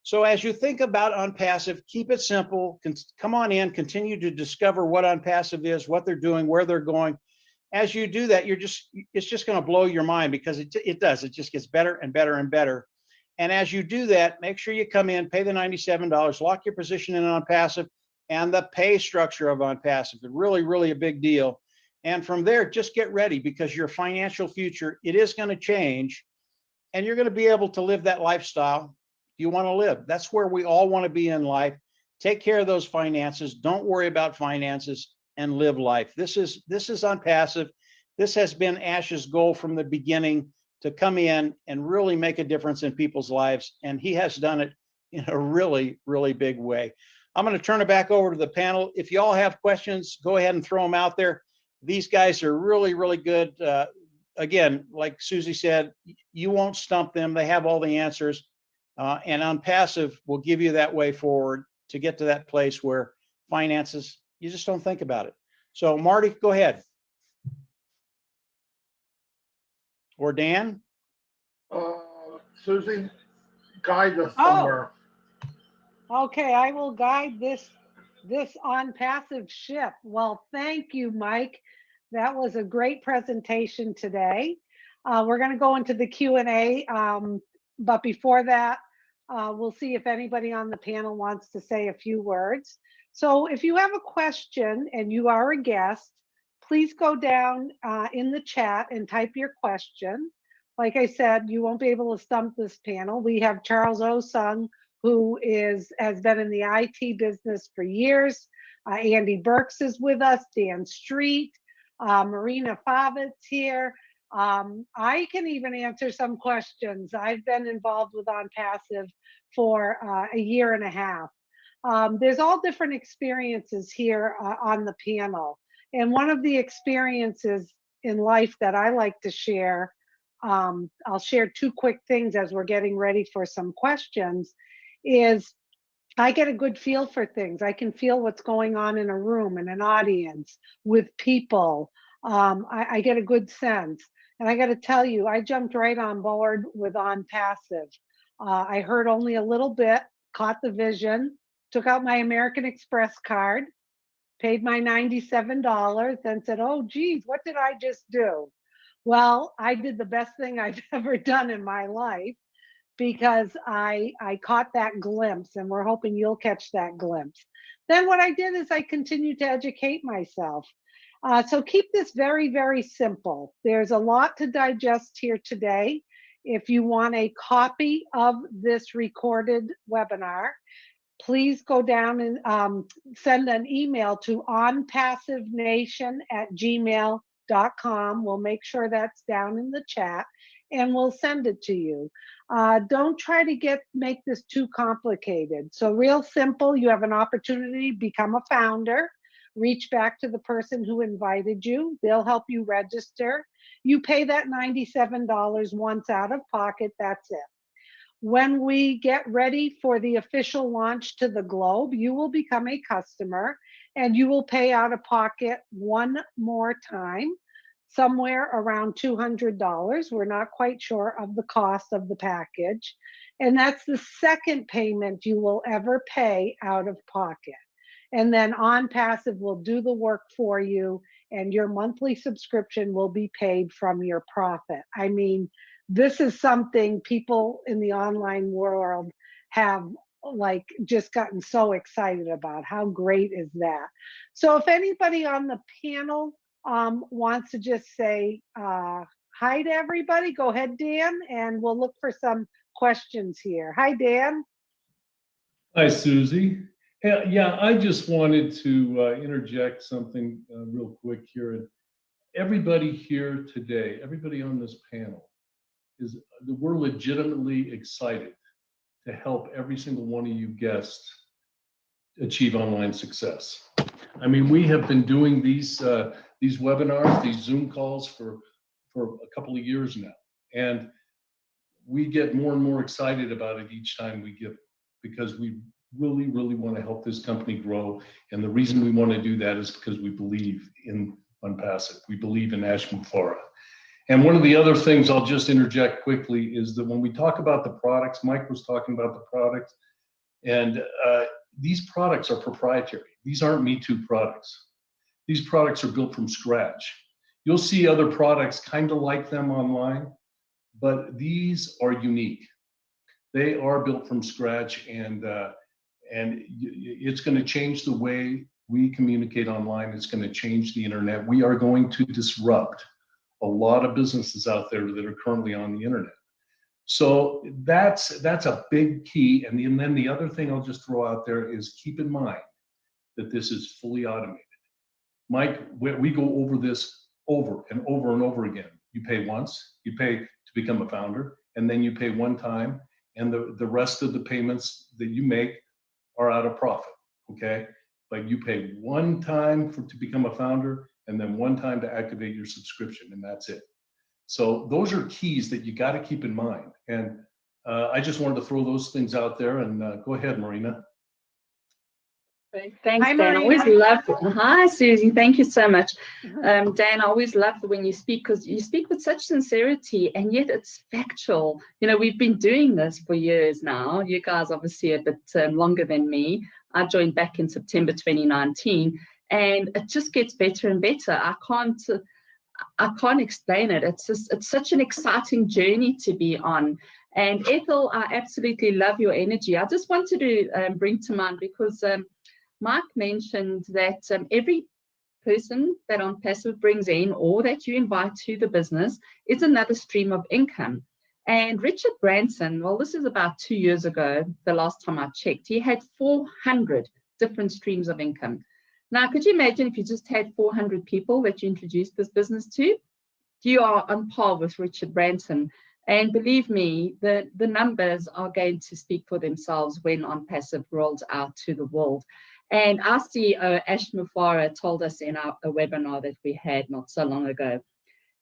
So as you think about ONPASSIVE, keep it simple. Come on in, continue to discover what ONPASSIVE is, what they're doing, where they're going. As you do that, it's just going to blow your mind, because it does. It just gets better and better and better. And as you do that, make sure you come in, pay the $97, lock your position in ONPASSIVE, and the pay structure of ONPASSIVE is really, really a big deal. And from there, just get ready, because your financial future, it is going to change, and you're going to be able to live that lifestyle you want to live. That's where we all want to be in life. Take care of those finances. Don't worry about finances, and live life. This is ONPASSIVE. This has been Ash's goal from the beginning, to come in and really make a difference in people's lives. And he has done it in a really, really big way. I'm going to turn it back over to the panel. If you all have questions, go ahead and throw them out there. These guys are really, really good. Again, like Susie said, you won't stump them. They have all the answers. And ONPASSIVE will give you that way forward to get to that place where finances, you just don't think about it. So Marty, go ahead. Or Dan? Susie, guide us somewhere. Okay, I will guide this ONPASSIVE ship. Well, thank you, Mike. That was a great presentation today. We're going to go into the Q&A, but before that, we'll see if anybody on the panel wants to say a few words. So if you have a question and you are a guest, please go down in the chat and type your question. like I said, you won't be able to stump this panel. We have Charles Osung, who has been in the IT business for years. Andy Burks is with us, Dan Street, Marina Favit's here. I can even answer some questions. I've been involved with ONPASSIVE for a year and a half. There's all different experiences here on the panel. And one of the experiences in life that I like to share, I'll share two quick things as we're getting ready for some questions, is I get a good feel for things. I can feel what's going on in a room, in an audience, with people. I get a good sense. And I got to tell you, I jumped right on board with ONPASSIVE. I heard only a little bit, caught the vision, took out my American Express card, paid my $97, and said, oh, geez, what did I just do? Well, I did the best thing I've ever done in my life, because I caught that glimpse, and we're hoping you'll catch that glimpse. Then what I did is I continued to educate myself. So keep this very, very simple. There's a lot to digest here today. If you want a copy of this recorded webinar, please go down and send an email to onpassivenation@gmail.com. We'll make sure that's down in the chat, and we'll send it to you. Don't try to make this too complicated. So real simple, you have an opportunity to become a founder. Reach back to the person who invited you. They'll help you register. You pay that $97 once out of pocket, that's it. When we get ready for the official launch to the globe, you will become a customer, and you will pay out of pocket one more time, somewhere around $200. We're not quite sure of the cost of the package. And that's the second payment you will ever pay out of pocket. And then ONPASSIVE will do the work for you, and your monthly subscription will be paid from your profit. I mean, this is something people in the online world have just gotten so excited about. How great is that? So if anybody on the panel wants to just say hi to everybody, go ahead, Dan, and we'll look for some questions here. Hi, Dan. Hi, Susie. Hey, yeah, I just wanted to interject something real quick here. Everybody here today, everybody on this panel, we're legitimately excited to help every single one of you guests achieve online success. I mean, we have been doing these webinars, these Zoom calls for a couple of years now, and we get more and more excited about it each time we give it, because we really, really want to help this company grow. And the reason we want to do that is because we believe in ONPASSIVE. We believe in Ashmufara. And one of the other things I'll just interject quickly is that when we talk about the products, Mike was talking about the products, and these products are proprietary. These aren't Me Too products. These products are built from scratch. You'll see other products kind of like them online, but these are unique. They are built from scratch, and it's going to change the way we communicate online. It's going to change the internet. We are going to disrupt a lot of businesses out there that are currently on the internet. So that's a big key. And then the other thing I'll just throw out there is keep in mind that this is fully automated. Mike, we go over this over and over and over again. You pay once, you pay to become a founder, and then you pay one time, and the rest of the payments that you make are out of profit, okay? But you pay one time to become a founder, and then one time to activate your subscription, and that's it. So those are keys that you got to keep in mind. And I just wanted to throw those things out there. And go ahead, Marina. Thanks, Hi, Dan. I always love. Hi, Susie. Thank you so much, Dan. I always love when you speak, because you speak with such sincerity, and yet it's factual. You know, we've been doing this for years now. You guys obviously a bit longer than me. I joined back in September 2019, and it just gets better and better. I can't explain it. It's such an exciting journey to be on. And Ethel, I absolutely love your energy. I just wanted to bring to mind, because Mike mentioned that every person that ONPASSIVE brings in or that you invite to the business is another stream of income. And Richard Branson, well, this is about 2 years ago, the last time I checked, he had 400 different streams of income. Now, could you imagine if you just had 400 people that you introduced this business to? You are on par with Richard Branson. And believe me, the numbers are going to speak for themselves when ONPASSIVE rolls out to the world. And our CEO, Ash Mufara, told us in a webinar that we had not so long ago,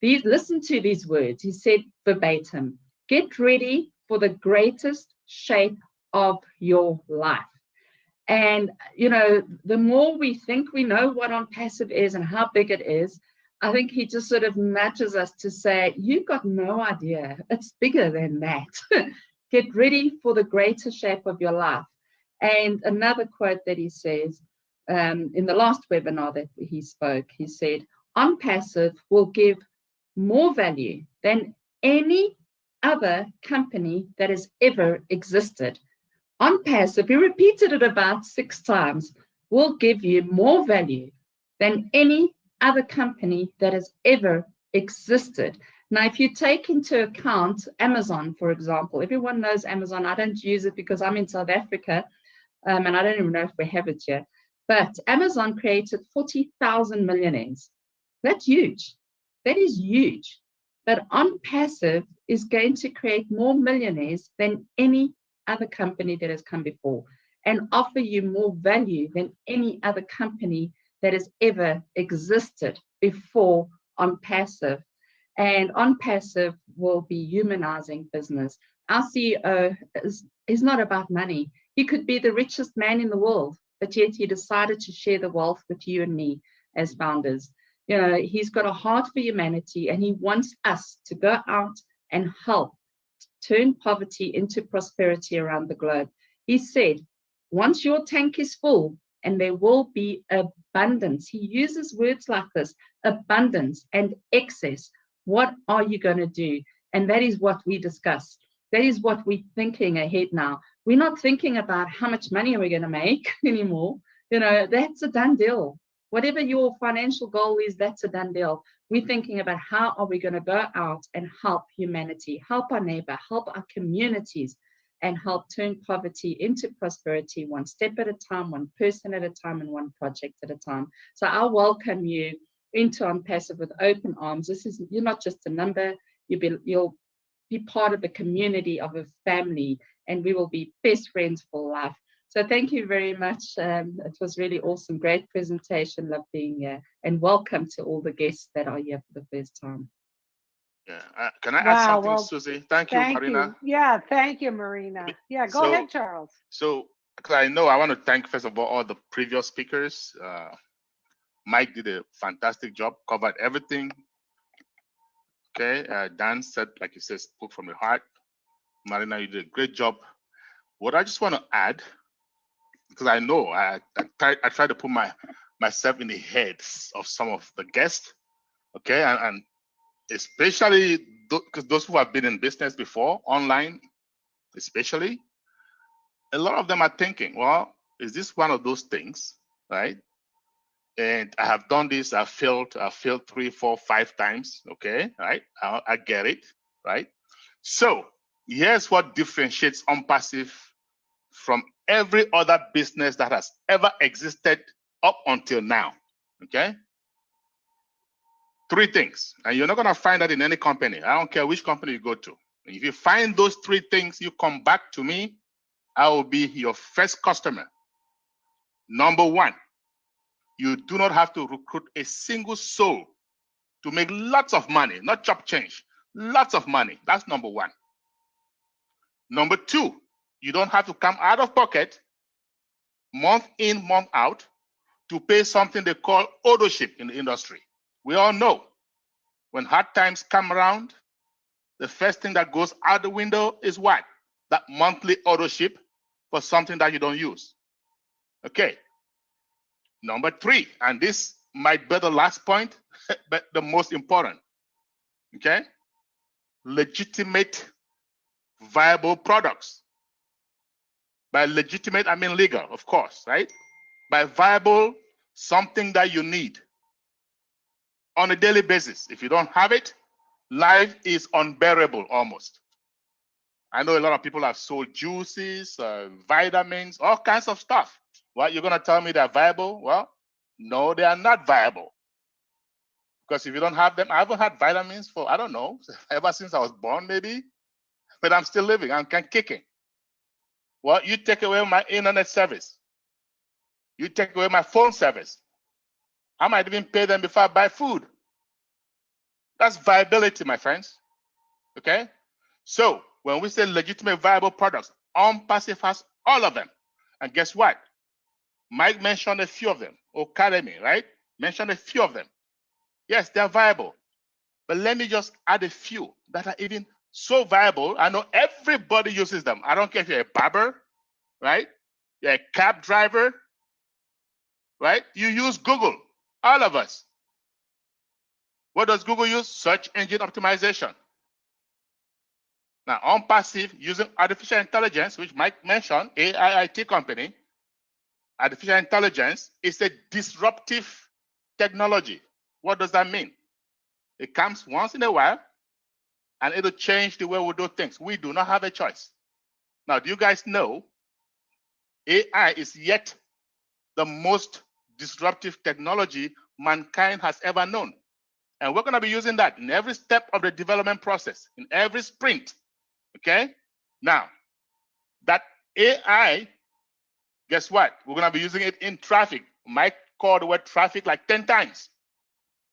listen to these words. He said verbatim, get ready for the greatest shape of your life. And, you know, the more we think we know what ONPASSIVE is and how big it is, I think he just sort of nudges us to say, you've got no idea. It's bigger than that. Get ready for the greater shape of your life. And another quote that he says in the last webinar that he spoke, he said, ONPASSIVE will give more value than any other company that has ever existed. ONPASSIVE, he repeated it about 6 times, will give you more value than any other company that has ever existed. Now, if you take into account Amazon, for example, everyone knows Amazon. I don't use it because I'm in South Africa, and I don't even know if we have it yet. But Amazon created 40,000 millionaires. That's huge. That is huge. But ONPASSIVE is going to create more millionaires than any other company that has come before and offer you more value than any other company that has ever existed before ONPASSIVE. And ONPASSIVE will be humanizing business. Our CEO is not about money. He could be the richest man in the world, but yet he decided to share the wealth with you and me as founders. You know, he's got a heart for humanity, and he wants us to go out and help turn poverty into prosperity around the globe. He said, once your tank is full, and there will be abundance. He uses words like this, abundance and excess. What are you going to do? And that is what we discuss. That is what we're thinking ahead now. We're not thinking about how much money are we going to make anymore. You know, that's a done deal. Whatever your financial goal is, that's a done deal. We're thinking about how are we going to go out and help humanity, help our neighbor, help our communities, and help turn poverty into prosperity, one step at a time, one person at a time, and one project at a time. So I welcome you into ONPASSIVE with open arms. You're not just a number, you'll be part of a community, of a family, and we will be best friends for life. So thank you very much. It was really awesome, great presentation, love being here, and welcome to all the guests that are here for the first time. Yeah, can I add something, well, Susie? Thank you, Marina. Yeah, thank you, Marina. Yeah, go ahead, Charles. So, because I know I want to thank, first of all the previous speakers. Mike did a fantastic job, covered everything. Okay, Dan said, like you said, spoke from the heart. Marina, you did a great job. What I just want to add, because I know I try to put myself in the heads of some of the guests, okay, and especially because those who have been in business before, online especially, a lot of them are thinking, well, is this one of those things, right? And I have done this, I failed 3, 4, 5 times, okay, right? I get it, right? So here's what differentiates ONPASSIVE from every other business that has ever existed up until now, okay? 3 things, and you're not going to find that in any company. I don't care which company you go to. If you find those 3 things, you come back to me, I will be your first customer. Number 1, you do not have to recruit a single soul to make lots of money, not chop change, lots of money. That's number 1. Number 2, you don't have to come out of pocket month in, month out to pay something they call ownership in the industry. We all know when hard times come around, the first thing that goes out the window is what? That monthly ownership for something that you don't use. Okay. Number 3, and this might be the last point, but the most important. Okay. Legitimate, viable products. By legitimate, I mean legal, of course, right? By viable, something that you need. on a daily basis. If you don't have it, life is unbearable almost. I know a lot of people have sold juices, vitamins, all kinds of stuff. What, you're going to tell me they're viable? Well, no, they are not viable. Because if you don't have them, I haven't had vitamins for, I don't know, ever since I was born, maybe. But I'm still living. I'm kicking. Well, you take away my internet service. You take away my phone service. I might even pay them before I buy food. That's viability, my friends. Okay? So, when we say legitimate viable products, ONPASSIVE has all of them. And guess what? Mike mentioned a few of them. Academy, right? Mentioned a few of them. Yes, they're viable. But let me just add a few that are even so viable. I know everybody uses them. I don't care if you're a barber, right? You're a cab driver, right? You use Google, all of us. What does Google use? Search engine optimization. Now, ONPASSIVE, using artificial intelligence, which Mike mentioned, AI IT company, artificial intelligence is a disruptive technology. What does that mean? It comes once in a while, and it'll change the way we do things. We do not have a choice. Now, do you guys know AI is yet the most disruptive technology mankind has ever known? And we're going to be using that in every step of the development process, in every sprint. Okay? Now, that AI, guess what? We're going to be using it in traffic. Mike called the word traffic like 10 times.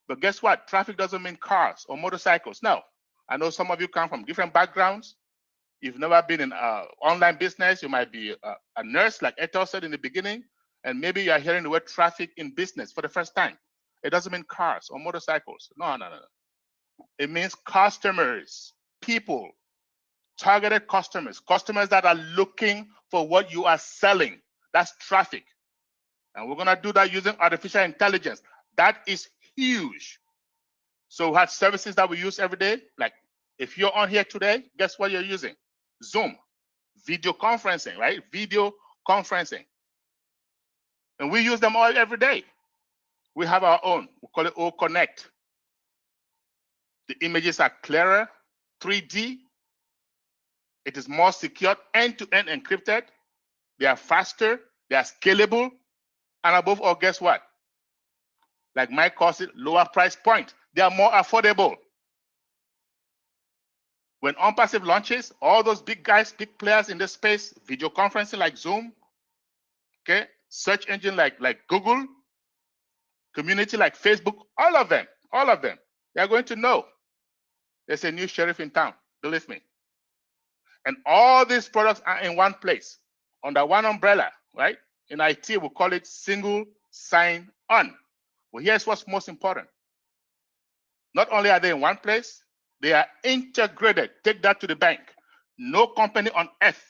But guess what? Traffic doesn't mean cars or motorcycles. No. I know some of you come from different backgrounds. You've never been in online business. You might be a nurse, like Ethel said in the beginning, and maybe you are hearing the word traffic in business for the first time. It doesn't mean cars or motorcycles. No. It means customers, people, targeted customers, customers that are looking for what you are selling. That's traffic. And we're going to do that using artificial intelligence. That is huge. So we have services that we use every day. Like if you're on here today, guess what you're using? Zoom, video conferencing, right? Video conferencing. And we use them all every day. We have our own. We call it O Connect. The images are clearer, 3D. It is more secure, end-to-end encrypted. They are faster. They are scalable. And above all, guess what? Like Mike calls it, lower price point. They are more affordable. When ONPASSIVE launches, all those big guys, big players in this space, video conferencing like Zoom, okay, search engine like Google, community like Facebook, all of them, they are going to know there's a new sheriff in town, believe me. And all these products are in one place, under one umbrella, right? In IT, we call it single sign-on. Well, here's what's most important. Not only are they in one place, they are integrated. Take that to the bank. No company on earth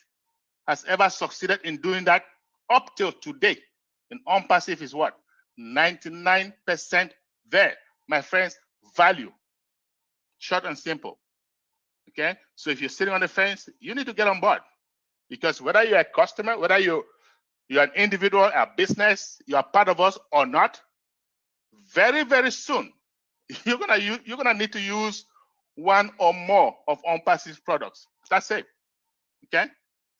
has ever succeeded in doing that up till today. And ONPASSIVE is what? 99% there. My friends, value. Short and simple. Okay? So if you're sitting on the fence, you need to get on board. Because whether you're a customer, whether you're an individual, a business, you are part of us or not, very, very soon, you're gonna need to use one or more of ONPASSIVE products. That's it. Okay?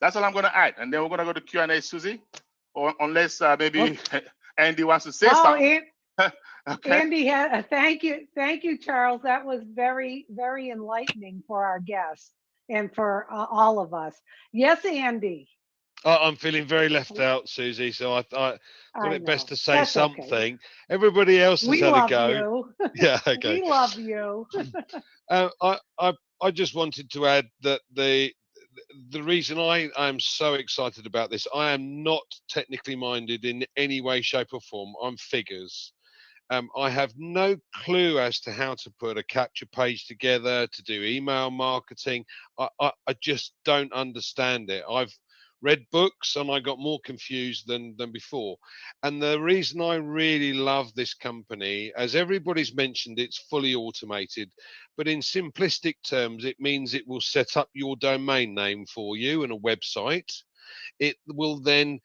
That's all I'm gonna add. And then we're gonna go to Q&A, Susie. Or unless maybe Andy wants to say something. Okay. Andy, thank you, Charles. That was very, very enlightening for our guests and for all of us. Yes, Andy. I'm feeling very left out, Susie. So I thought it best to say That's something. Okay. Everybody else has had a go. Yeah, okay. We love you. I just wanted to add that the reason I'm so excited about this, I am not technically minded in any way, shape, or form. I'm figures. I have no clue as to how to put a capture page together, to do email marketing. I just don't understand it. I've read books and I got more confused than before. And the reason I really love this company, as everybody's mentioned, it's fully automated, but in simplistic terms, it means it will set up your domain name for you and a website. It will then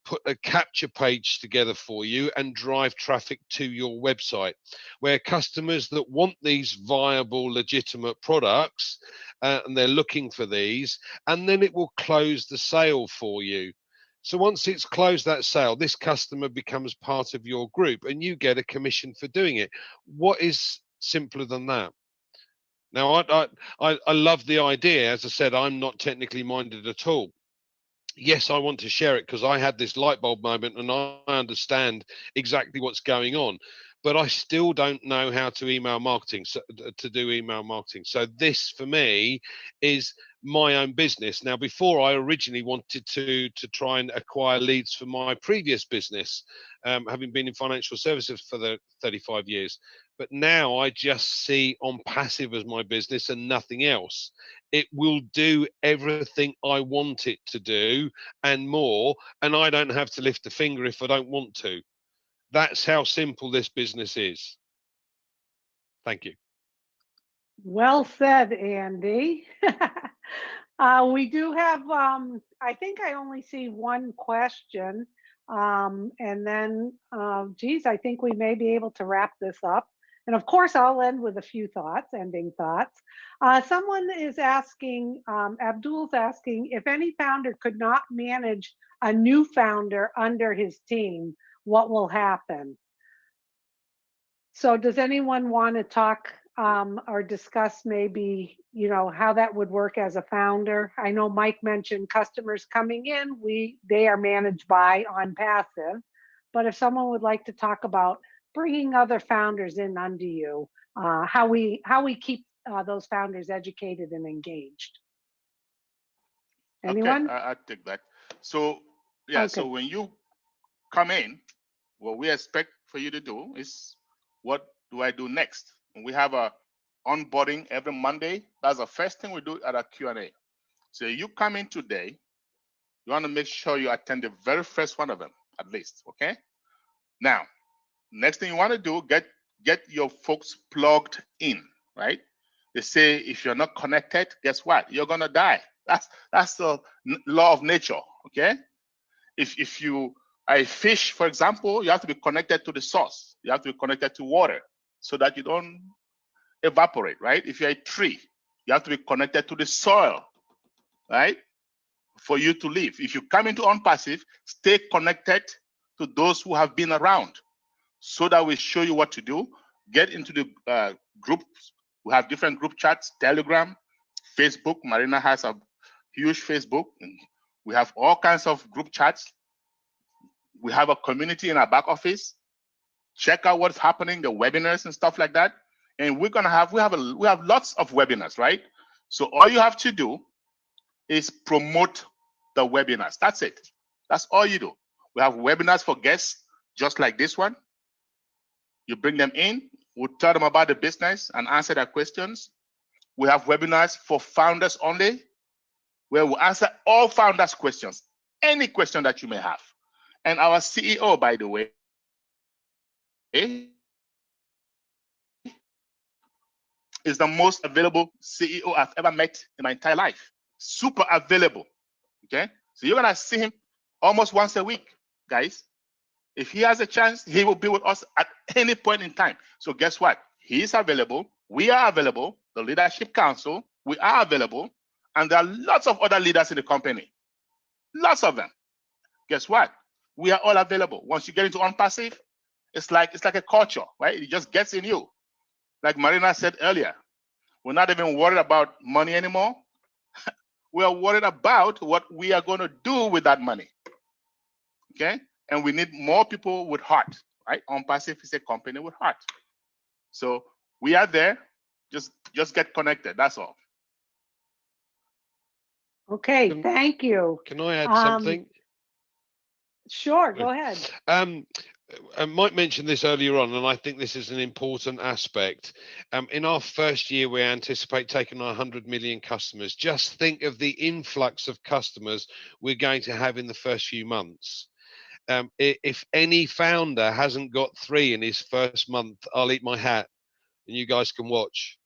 put a capture page together for you and drive traffic to your website, where customers that want these viable, legitimate products, and they're looking for these, and then it will close the sale for you. So once it's closed that sale, this customer becomes part of your group and you get a commission for doing it. What is simpler than that? Now, I love the idea. As I said, I'm not technically minded at all. Yes, I want to share it because I had this light bulb moment and I understand exactly what's going on, but I still don't know how to email marketing, to do email marketing. So this for me is my own business. Now, before I originally wanted to try and acquire leads for my previous business, having been in financial services for the 35 years. But now I just see ONPASSIVE as my business and nothing else. It will do everything I want it to do and more, and I don't have to lift a finger if I don't want to. That's how simple this business is. Thank you. Well said, Andy. We do have, I think I only see one question. And then, geez, I think we may be able to wrap this up. And of course, I'll end with a few thoughts, ending thoughts. Someone is asking, Abdul's asking, if any founder could not manage a new founder under his team, what will happen? So does anyone want to talk or discuss maybe, you know, how that would work as a founder? I know Mike mentioned customers coming in, they are managed by ONPASSIVE, but if someone would like to talk about bringing other founders in under you, how we keep those founders educated and engaged. Anyone? Okay, I'll take that. So yeah, Okay. so when you come in, what we expect for you to do is, what do I do next? And we have a onboarding every Monday. That's the first thing we do at our Q&A. So you come in today, you want to make sure you attend the very first one of them, at least, okay? Now, next thing you want to do, get your folks plugged in, right? They say if you're not connected, guess what? You're gonna die. That's the law of nature, okay? If you are a fish, for example, you have to be connected to the source. You have to be connected to water so that you don't evaporate, right? If you're a tree, you have to be connected to the soil, right? For you to live. If you come into ONPASSIVE, stay connected to those who have been around so that we show you what to do. Get into the groups. We have different group chats, Telegram, Facebook. Marina has a huge Facebook. And we have all kinds of group chats. We have a community in our back office. Check out what's happening, the webinars and stuff like that. And we have lots of webinars, right? So all you have to do is promote the webinars. That's it. That's all you do. We have webinars for guests, just like this one. You bring them in, we'll tell them about the business and answer their questions. We have webinars for founders only, where we'll answer all founders' questions, any question that you may have. And our CEO, by the way, is the most available CEO I've ever met in my entire life. Super available, okay? So you're gonna see him almost once a week, guys. If he has a chance, he will be with us at any point in time. So guess what? He is available. We are available. The Leadership Council, we are available. And there are lots of other leaders in the company. Lots of them. Guess what? We are all available. Once you get into ONPASSIVE, it's like a culture, right? It just gets in you. Like Marina said earlier, we're not even worried about money anymore. We are worried about what we are going to do with that money. Okay? And we need more people with heart, right? ONPASSIVE is a company with heart. So we are there. Just get connected. That's all. Okay, thank you. Can I add something? Sure, go ahead. Mike mentioned this earlier on, and I think this is an important aspect. In our first year, we anticipate taking on 100 million customers. Just think of the influx of customers we're going to have in the first few months. If any founder hasn't got 3 in his first month, I'll eat my hat, and you guys can watch.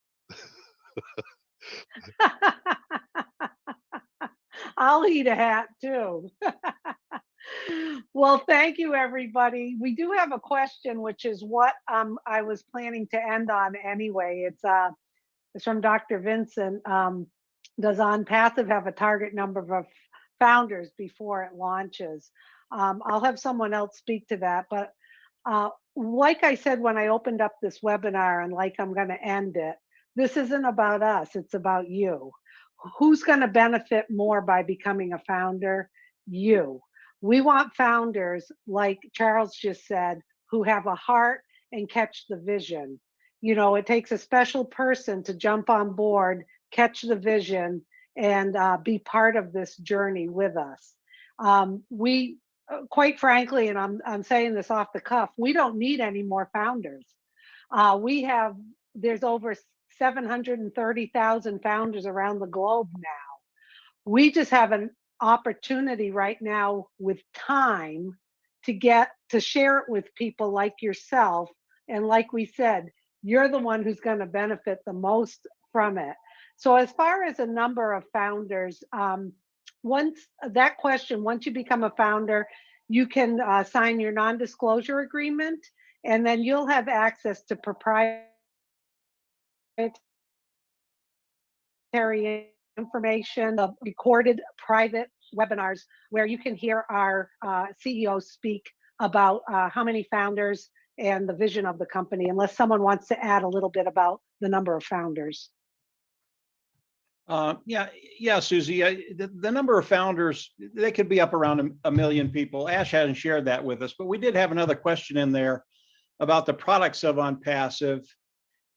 I'll eat a hat too. Well, thank you, everybody. We do have a question, which is what I was planning to end on anyway. It's from Dr. Vincent. Does OnPassive have a target number of founders before it launches? I'll have someone else speak to that, but like I said when I opened up this webinar, and like I'm going to end it, this isn't about us, it's about you. Who's going to benefit more by becoming a founder? You. We want founders, like Charles just said, who have a heart and catch the vision. You know, it takes a special person to jump on board, catch the vision, and be part of this journey with us. We, quite frankly, and I'm saying this off the cuff, we don't need any more founders. There's over 730,000 founders around the globe now. We just have an opportunity right now with time to share it with people like yourself. And like we said, you're the one who's going to benefit the most from it. So as far as a number of founders, once you become a founder, you can sign your non-disclosure agreement, and then you'll have access to proprietary information of recorded private webinars where you can hear our CEO speak about how many founders and the vision of the company, unless someone wants to add a little bit about the number of founders. Yeah, Susie, the number of founders, they could be up around a million people. Ash hasn't shared that with us, but we did have another question in there about the products of OnPassive,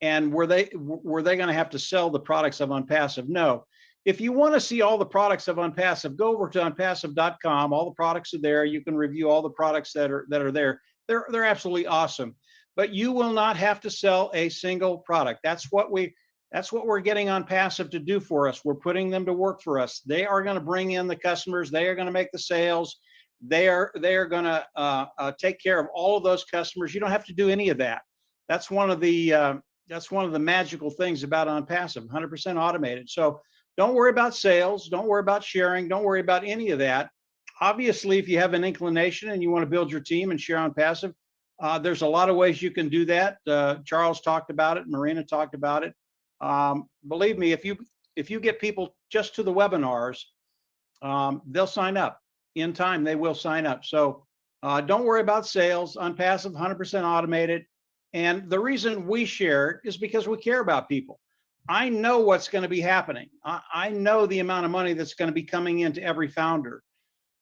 and were they going to have to sell the products of OnPassive? No. If you want to see all the products of OnPassive, go over to onpassive.com. All the products are there. You can review all the products that are there. They're absolutely awesome. But you will not have to sell a single product. That's what we're getting OnPassive to do for us. We're putting them to work for us. They are going to bring in the customers. They are going to make the sales. They are going to take care of all of those customers. You don't have to do any of that. That's one of the magical things about OnPassive, 100% automated. So don't worry about sales. Don't worry about sharing. Don't worry about any of that. Obviously, if you have an inclination and you want to build your team and share OnPassive, there's a lot of ways you can do that. Charles talked about it. Marina talked about it. Believe me, if you get people just to the webinars, they'll sign up. In time, they will sign up. So don't worry about sales. OnPassive, 100% automated. And the reason we share it is because we care about people. I know what's going to be happening. I know the amount of money that's going to be coming into every founder.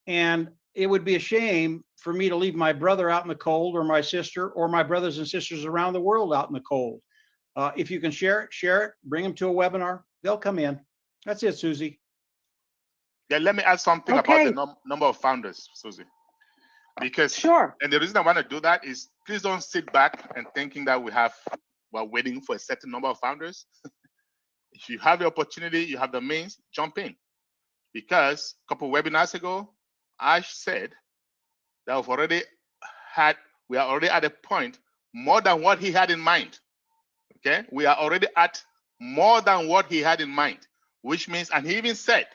And it would be a shame for me to leave my brother out in the cold, or my sister, or my brothers and sisters around the world out in the cold. If you can share it, bring them to a webinar, they'll come in. That's it, Susie. Yeah, let me add something about the number of founders, Susie. Because sure. And the reason I want to do that is, please don't sit back and thinking that we're waiting for a certain number of founders. If you have the opportunity, you have the means, jump in. Because a couple of webinars ago, Ash said that we are already at a point more than what he had in mind. Okay, we are already at more than what he had in mind, which means, and he even said,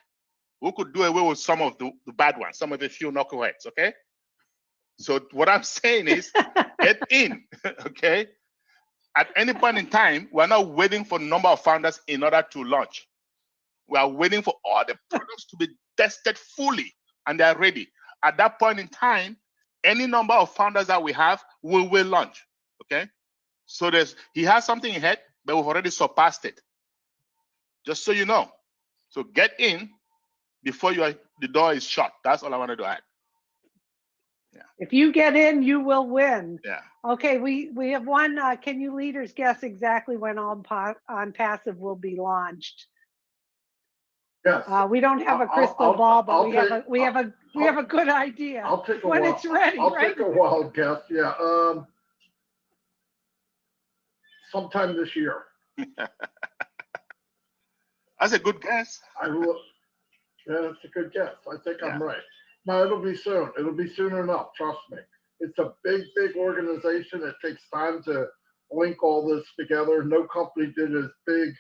we could do away with some of the bad ones, some of the few knuckleheads. Okay, so what I'm saying is, get in. Okay, at any point in time, we're not waiting for number of founders in order to launch. We are waiting for all the products to be tested fully, and they're ready. At that point in time, any number of founders that we have, we will launch. Okay. So he has something ahead, but we've already surpassed it. Just so you know. So get in before the door is shut. That's all I wanted to add. Yeah. If you get in, you will win. Yeah. Okay, we have one. Can you leaders guess exactly when OnPassive will be launched? Yes. We don't have a crystal ball, but we have a good idea. I'll take a when wild, it's ready. I'll right? take a wild guess. Yeah. Sometime this year. That's a good guess. Yeah, that's a good guess. I think I'm right. No, it'll be soon. It'll be soon enough. Trust me. It's a big organization. It takes time to link all this together. No company did as big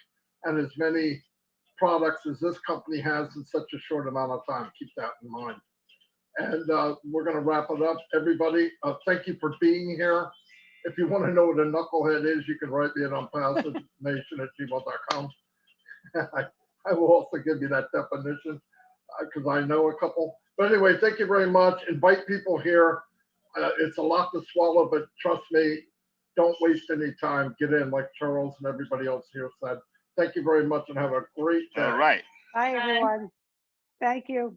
and as many products as this company has in such a short amount of time. Keep that in mind. And we're going to wrap it up. Everybody, thank you for being here. If you want to know what a knucklehead is, you can write me at ONPASSIVENation@gmail.com. I will also give you that definition because I know a couple. But anyway, thank you very much. Invite people here. It's a lot to swallow, but trust me, don't waste any time. Get in, like Charles and everybody else here said. Thank you very much and have a great day. All right. Bye, everyone. Thank you.